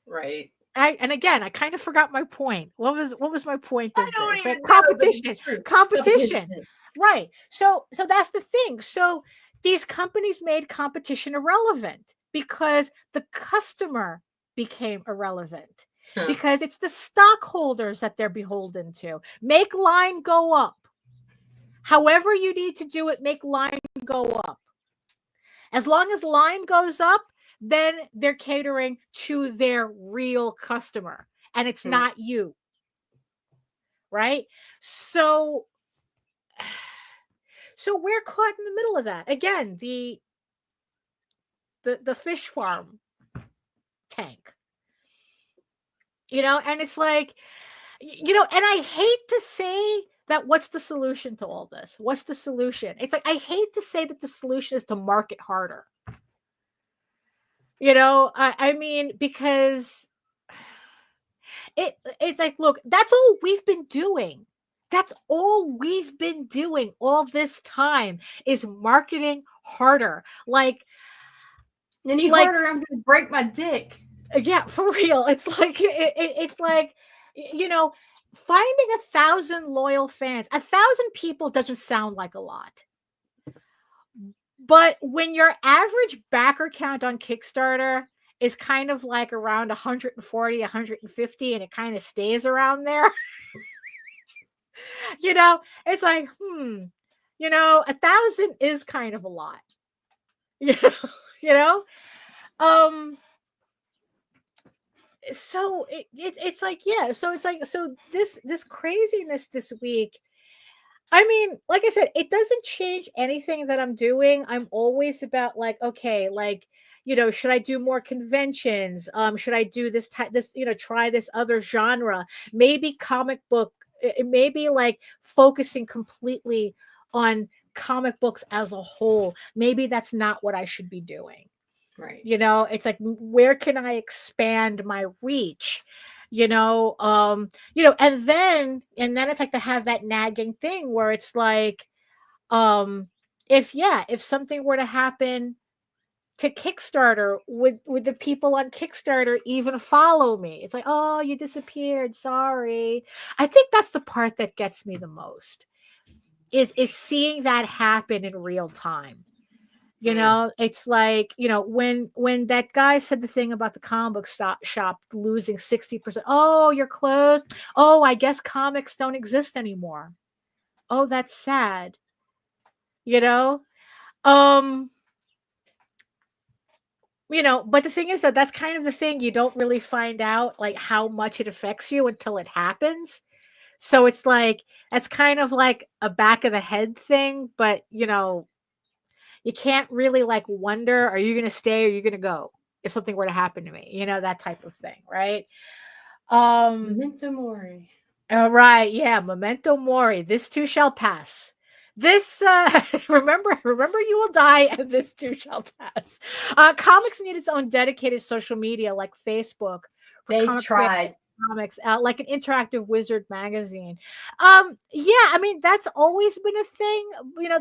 Right. And again, I kind of forgot my point. What was my point of this? Right? Competition. Right. So that's the thing. So these companies made competition irrelevant. because the customer became irrelevant. Because it's the stockholders that they're beholden to. Make line go up. However you need to do it, make line go up. As long as line goes up, then they're catering to their real customer, and it's not you. Right? So we're caught in the middle of that. Again, the fish farm tank. And it's like, and I hate to say that what's the solution to all this? What's the solution? It's like, I hate to say that the solution is to market harder. I mean, because it's like, look, that's all we've been doing. That's all we've been doing all this time is marketing harder. Like, any harder, I'm going to break my dick. Yeah, for real. It's like, it's like, finding 1,000 loyal fans, 1,000 people doesn't sound like a lot. But when your average backer count on Kickstarter is kind of like around 140, 150, and it kind of stays around there, it's like, 1,000 is kind of a lot. So it's like, yeah, so it's like, so this craziness this week, I mean, like I said, it doesn't change anything that I'm doing. I'm always about like, okay, like, should I do more conventions? Should I do this try this other genre? Maybe comic book, maybe like focusing completely on comic books as a whole. Maybe that's not what I should be doing. Right. It's like, where can I expand my reach? And then it's like to have that nagging thing where it's like, if something were to happen to Kickstarter, would the people on Kickstarter even follow me? It's like, oh, you disappeared. Sorry. I think that's the part that gets me the most is seeing that happen in real time. It's like, when that guy said the thing about the comic book shop losing 60%. Oh, you're closed. Oh, I guess comics don't exist anymore. Oh, that's sad. But the thing is that's kind of the thing. You don't really find out like how much it affects you until it happens. So it's like, that's kind of like a back of the head thing, but you can't really like wonder, are you going to stay or are you going to go if something were to happen to me? That type of thing, right? Memento mori. All right, yeah, memento mori. This too shall pass. This remember you will die, and this too shall pass. Comics need its own dedicated social media like Facebook. They've tried. Comics, like an interactive wizard magazine. I mean, that's always been a thing.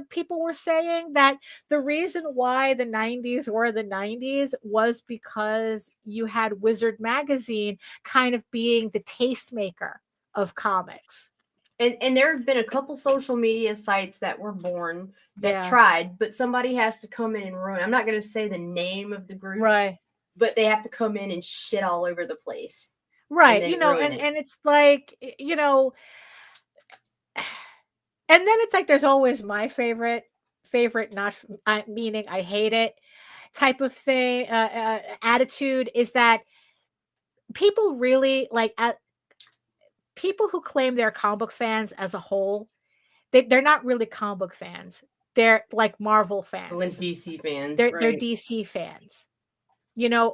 People were saying that the reason why the 90s were the 90s was because you had Wizard magazine kind of being the tastemaker of comics. And there have been a couple social media sites that were born that tried, but somebody has to come in and ruin. I'm not going to say the name of the group, right? But they have to come in and shit all over the place. Right, and it's like, and then it's like, there's always my favorite, not meaning I hate it type of thing, attitude is that people really like, people who claim they're comic book fans as a whole, they're not really comic book fans. They're like Marvel fans. Like DC fans. They're DC fans.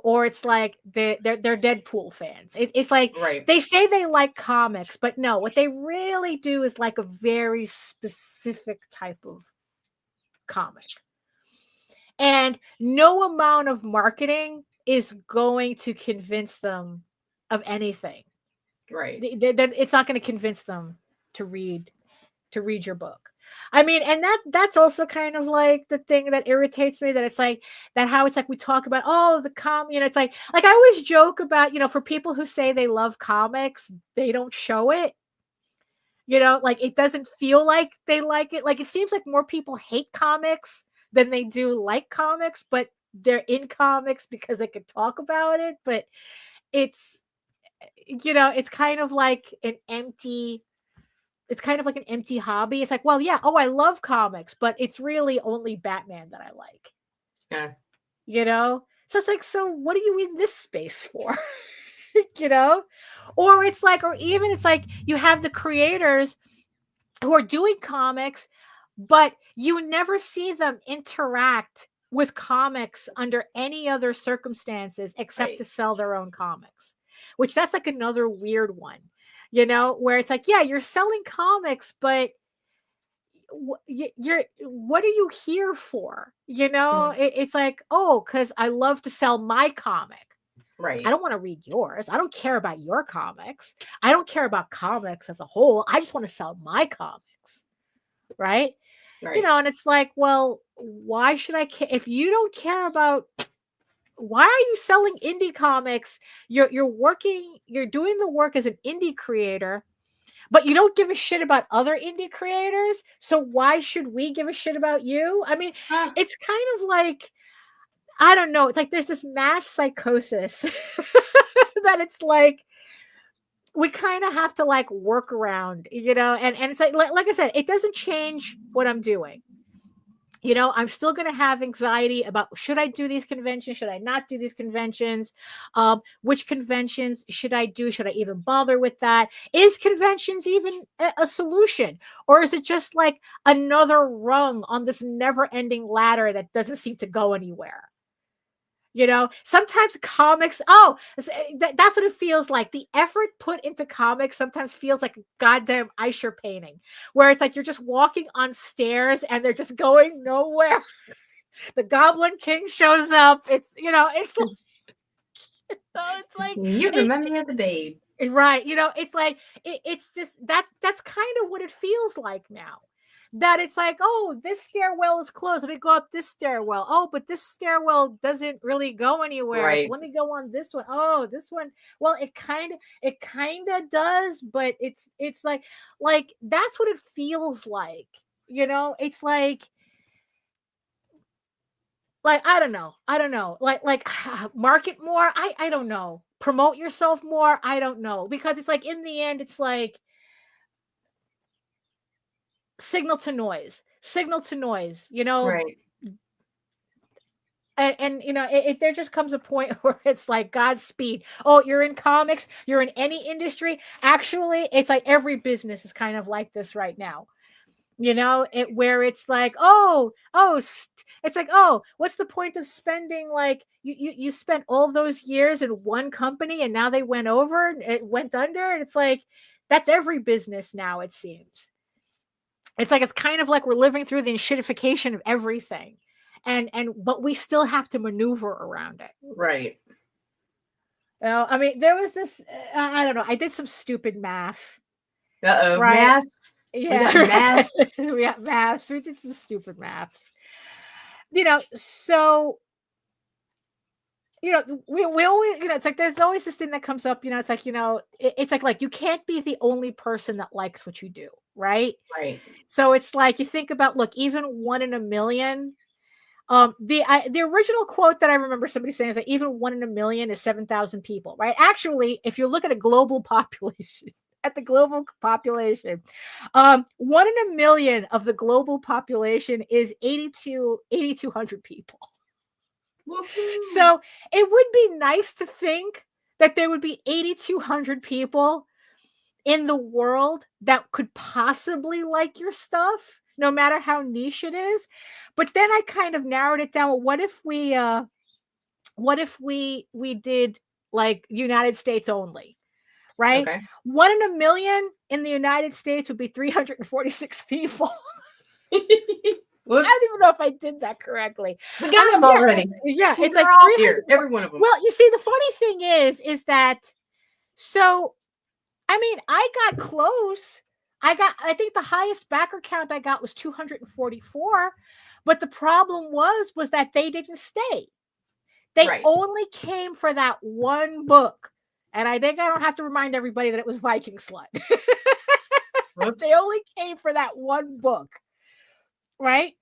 Or it's like they're Deadpool fans. It's like they say they like comics, but no, what they really do is like a very specific type of comic. And no amount of marketing is going to convince them of anything. Right. It's not going to convince them to read your book. I mean, and that's also kind of like the thing that irritates me, that it's like that how it's like we talk about, oh, the it's like I always joke about, for people who say they love comics, they don't show it. Like it doesn't feel like they like it. Like it seems like more people hate comics than they do like comics, but they're in comics because they could talk about it, but it's, it's kind of like an empty hobby. It's like, well, yeah, I love comics, but it's really only Batman that I like. Yeah. So it's like, so what are you in this space for? Or it's like, or even it's like you have the creators who are doing comics, but you never see them interact with comics under any other circumstances except to sell their own comics, which that's like another weird one, where it's like, yeah, you're selling comics, but what are you here for? It's like, because I love to sell my comic. Right. I don't want to read yours. I don't care about your comics. I don't care about comics as a whole. I just want to sell my comics. Right. And it's like, well, why should I care? If you don't care about, why are you selling indie comics? You're doing the work as an indie creator, but you don't give a shit about other indie creators. So why should we give a shit about you? I mean, it's kind of like, I don't know. It's like there's this mass psychosis that it's like we kind of have to like work around, and it's like I said, it doesn't change what I'm doing. I'm still going to have anxiety about, should I do these conventions? Should I not do these conventions? Which conventions should I do? Should I even bother with that? Is conventions even a solution? Or is it just like another rung on this never-ending ladder that doesn't seem to go anywhere? Sometimes comics, that's what it feels like. The effort put into comics sometimes feels like a goddamn Escher painting, where it's like you're just walking on stairs and they're just going nowhere. The Goblin King shows up. It's, it's like you remind me of the Babe. Right. It's like, it's just, that's kind of what it feels like now. That it's like, this stairwell is closed. Let me go up this stairwell. But this stairwell doesn't really go anywhere. Right. So let me go on this one. This one. Well, it kind of does, but it's like that's what it feels like. It's like I don't know. Like market more. I don't know. Promote yourself more. I don't know, because it's like in the end, it's like signal to noise, Right. And there just comes a point where it's like, Godspeed. You're in comics, you're in any industry. Actually, it's like every business is kind of like this right now. Where it's like, it's like, what's the point of spending, like, you spent all those years in one company and now they went over and it went under, and it's like, that's every business now, it seems. It's like, it's kind of like we're living through the shitification of everything, but we still have to maneuver around it. Right. I mean, there was this, I don't know, I did some stupid math. Right? Maths. Yeah, we got maths. We got maths. We did some stupid maths. So we always, it's like there's always this thing that comes up. It's like, it's like you can't be the only person that likes what you do, right? Right. So it's like you think about, look, even 1 in a million. The original quote that I remember somebody saying is that even 1 in a million is 7,000 people, right? Actually, if you look at a global population. 1 in a million of the global population is 8,200 people. Woo-hoo. So it would be nice to think that there would be 8,200 people in the world that could possibly like your stuff, no matter how niche it is. But then I kind of narrowed it down. Well, what if we did like United States only? Right? Okay. 1 in a million in the United States would be 346 people. I don't even know if I did that correctly. We got them already. Yeah, it's They're like all here, every one of them. Well, you see, the funny thing is that, so, I mean, I got close. I think the highest backer count I got was 244, but the problem was that they didn't stay. They only came for that one book. And I think I don't have to remind everybody that it was Viking Slut. They only came for that one book, right?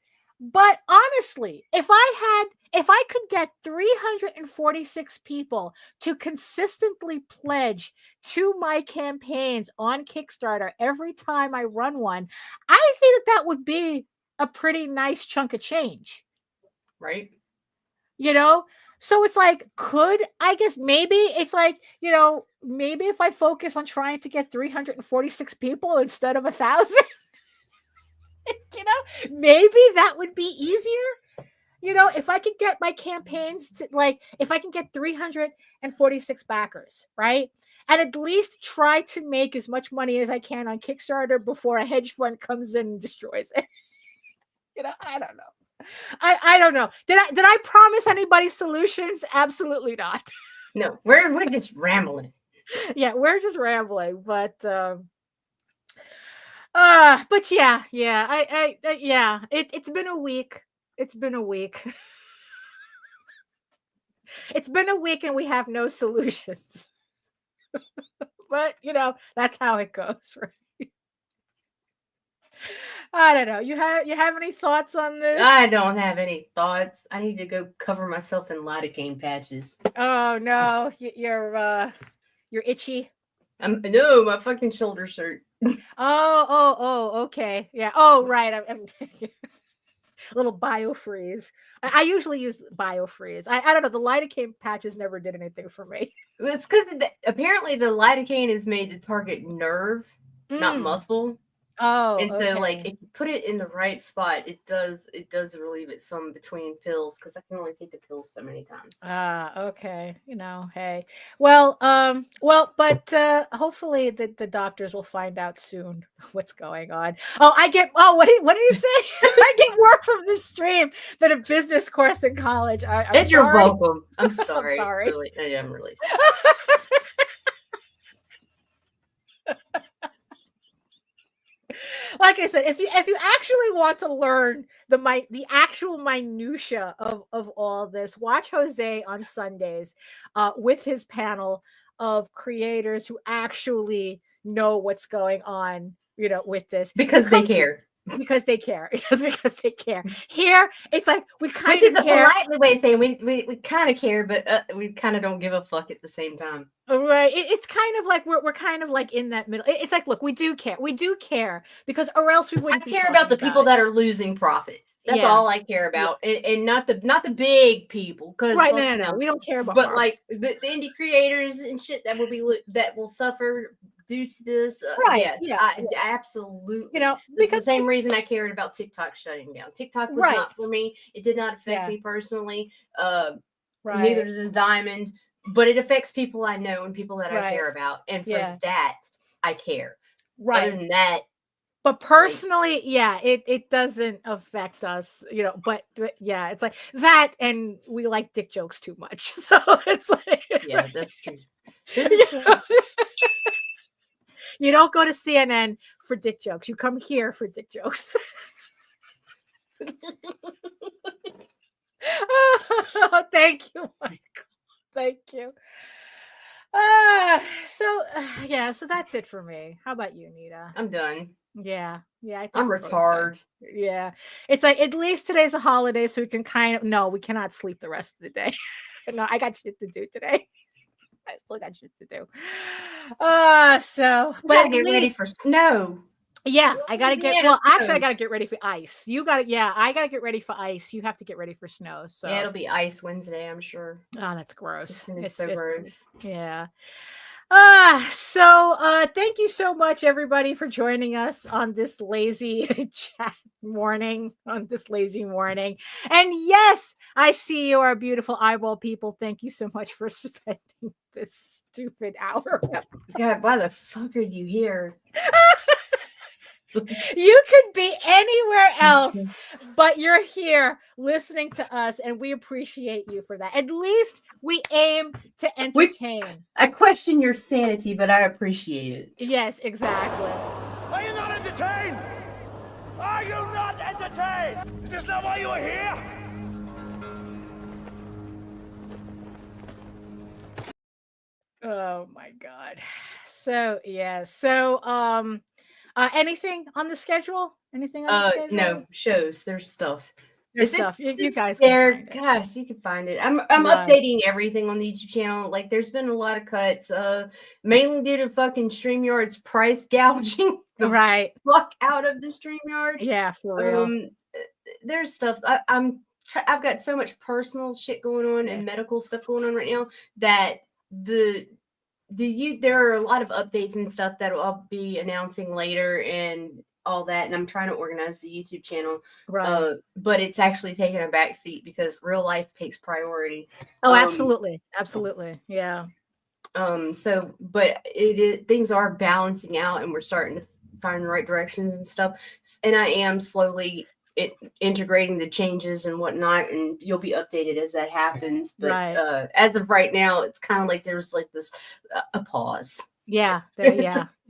But honestly, if I could get 346 people to consistently pledge to my campaigns on Kickstarter every time I run one, I think that would be a pretty nice chunk of change. Right? So it's like, I guess maybe it's like, maybe if I focus on trying to get 346 people instead of 1,000, maybe that would be easier. If I could get my campaigns to if I can get 346 backers, right? And at least try to make as much money as I can on Kickstarter before a hedge fund comes in and destroys it. I don't know. I don't know. Did I promise anybody solutions? Absolutely not. No, we're just rambling. Yeah, we're just rambling, but yeah. It's been a week. It's been a week. It's been a week and we have no solutions. But that's how it goes, right? I don't know. You have any thoughts on this? I don't have any thoughts. I need to go cover myself in lidocaine patches. Oh no, you're itchy. No, my fucking shoulders hurt. Oh, okay. Yeah. Oh, right. I'm a little biofreeze. I usually use biofreeze. I don't know. The lidocaine patches never did anything for me. It's because apparently the lidocaine is made to target nerve, not muscle. Oh, and so okay. if you put it in the right spot, it does relieve it some between pills, because I can only take the pills so many times. Okay. Hey. Well, but hopefully the doctors will find out soon what's going on. What did he say? I get more from this stream than a business course in college. And you're welcome. I'm sorry. I'm sorry. Really, I'm really sorry. Like I said, if you actually want to learn the actual minutia of all this, watch Jose on Sundays with his panel of creators who actually know what's going on, with this, because they care. Because they care. Because they care. Here, it's like we kind of care. Politely way of saying we kind of care, but we kind of don't give a fuck at the same time. Right. It's kind of like we're kind of like in that middle. It's like, look, we do care because, or else we wouldn't. I care about the people that are losing profit. That's all I care about, and not the big people. Because right, no, we don't care about. But like the indie creators and shit that will suffer due to this. Right. I absolutely. Because the same reason I cared about TikTok shutting down. TikTok was not for me. It did not affect me personally. Neither does Diamond, but it affects people I know and people that I care about, and for that I care. Right. Other than that. But personally, it doesn't affect us, but it's like that, and we like dick jokes too much. So it's like, that's true. This is true. You don't go to CNN for dick jokes. You come here for dick jokes. Oh, thank you, Michael. Thank you. So that's it for me. How about you, Nita? I'm done. Yeah. I think I'm retarded. Yeah. It's like, at least today's a holiday, so we can we cannot sleep the rest of the day. No, I got shit to do today. I still got shit to do. But I get ready for snow. Yeah, I gotta get. Well, actually, I gotta get ready for ice. You gotta. Yeah, I gotta get ready for ice. You have to get ready for snow. So it'll be ice Wednesday, I'm sure. Oh, that's gross. It's so gross. Yeah. Thank you so much, everybody, for joining us on this lazy chat morning. And yes, I see you, our beautiful eyeball people. Thank you so much for spending this stupid hour. God, why the fuck are you here? You could be anywhere else, but you're here listening to us, and we appreciate you for that. At least we aim to entertain. I question your sanity, but I appreciate it. Yes, exactly. Are you not entertained? Are you not entertained? Is this not why you are here? Oh my God. Anything on the schedule? Anything on the schedule? No, shows. There's stuff. There's stuff. You guys there. can find it. Gosh, you can find it. I'm Right. updating everything on the YouTube channel. Like, there's been a lot of cuts, mainly due to fucking Streamyard's price gouging the Right. fuck out of the Streamyard. Yeah, for real. There's stuff. I've got so much personal shit going on and medical stuff going on right now that there are a lot of updates and stuff that I'll be announcing later and all that, and I'm trying to organize the YouTube channel. Right. But it's actually taking a back seat because real life takes priority. Oh, absolutely. Yeah. So, but things are balancing out, and we're starting to find the right directions and stuff. And I am slowly integrating the changes and whatnot, and you'll be updated as that happens. But Right. As of right now, it's kind of like there's like this a pause. Yeah.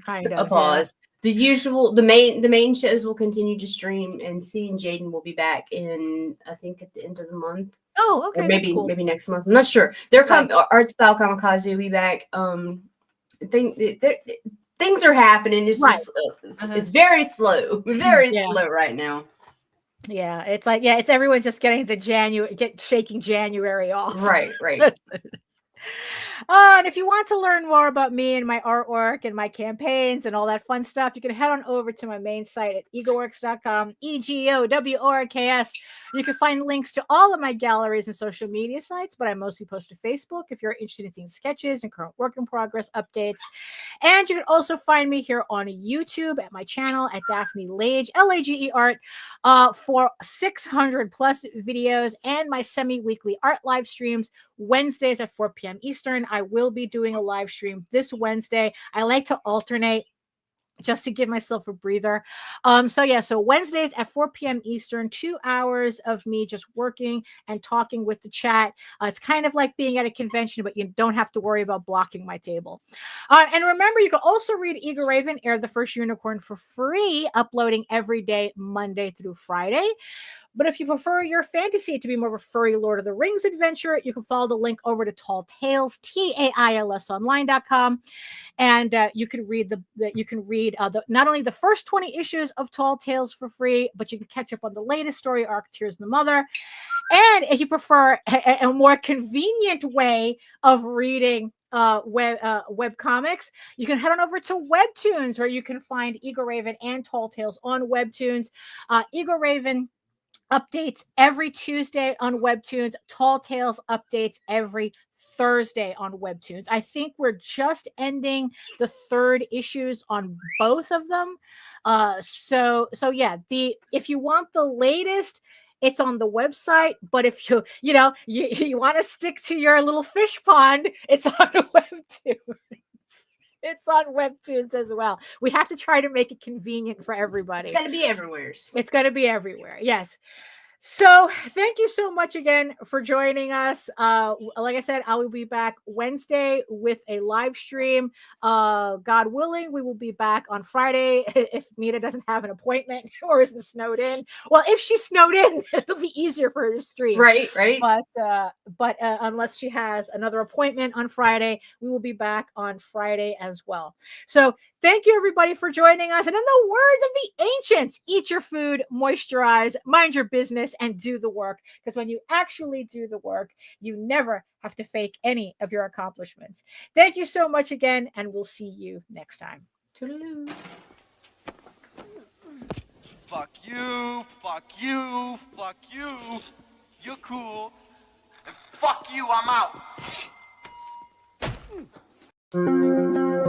Kind of. A pause. The main shows will continue to stream, and C and Jaden will be back in, I think, at the end of the month. Oh, okay. Or maybe that's cool. maybe next month. I'm not sure. They're Art Style Kamikaze will be back. Things are happening. It's just it's very slow, slow right now. Yeah, it's like it's everyone just getting shaking January off. Right. And if you want to learn more about me and my artwork and my campaigns and all that fun stuff, you can head on over to my main site at egoworks.com, EGOWORKS. You can find links to all of my galleries and social media sites, but I mostly post to Facebook if you're interested in seeing sketches and current work in progress updates. And you can also find me here on YouTube at my channel at Daphne Lage, Lage art, for 600 plus videos and my semi-weekly art live streams Wednesdays at 4 p.m. Eastern. I will be doing a live stream this Wednesday. I like to alternate just to give myself a breather. So Wednesdays at 4 p.m. Eastern, 2 hours of me just working and talking with the chat. It's kind of like being at a convention, but you don't have to worry about blocking my table. And remember, you can also read Eager Raven, Air the First Unicorn for free, uploading every day, Monday through Friday. But if you prefer your fantasy to be more of a furry Lord of the Rings adventure, you can follow the link over to Tall Tales, TAILSonline.com. And you can read not only the first 20 issues of Tall Tales for free, but you can catch up on the latest story arc, Tears in the Mother. And if you prefer a more convenient way of reading web comics, you can head on over to Webtoons, where you can find Eagle Raven and Tall Tales on Webtoons. Eagle Raven updates every Tuesday on Webtoons. Tall Tales updates every Thursday on Webtoons. I think we're just ending the third issues on both of them. If you want the latest, it's on the website. But if you want to stick to your little fish pond, it's on Webtoons. It's on Webtoons as well. We have to try to make it convenient for everybody. It's got to be everywhere. It's going to be everywhere. Yes. So thank you so much again for joining us. Like I said, I will be back Wednesday with a live stream. God willing, we will be back on Friday if Nita doesn't have an appointment or isn't snowed in. Well, if she's snowed in, it'll be easier for her to stream. Right. But unless she has another appointment on Friday, we will be back on Friday as well. So thank you, everybody, for joining us. And in the words of the ancients, eat your food, moisturize, mind your business, and do the work. Because when you actually do the work, you never have to fake any of your accomplishments. Thank you so much again, and we'll see you next time. Toodaloo. Fuck you, fuck you, fuck you. You're cool. And fuck you, I'm out.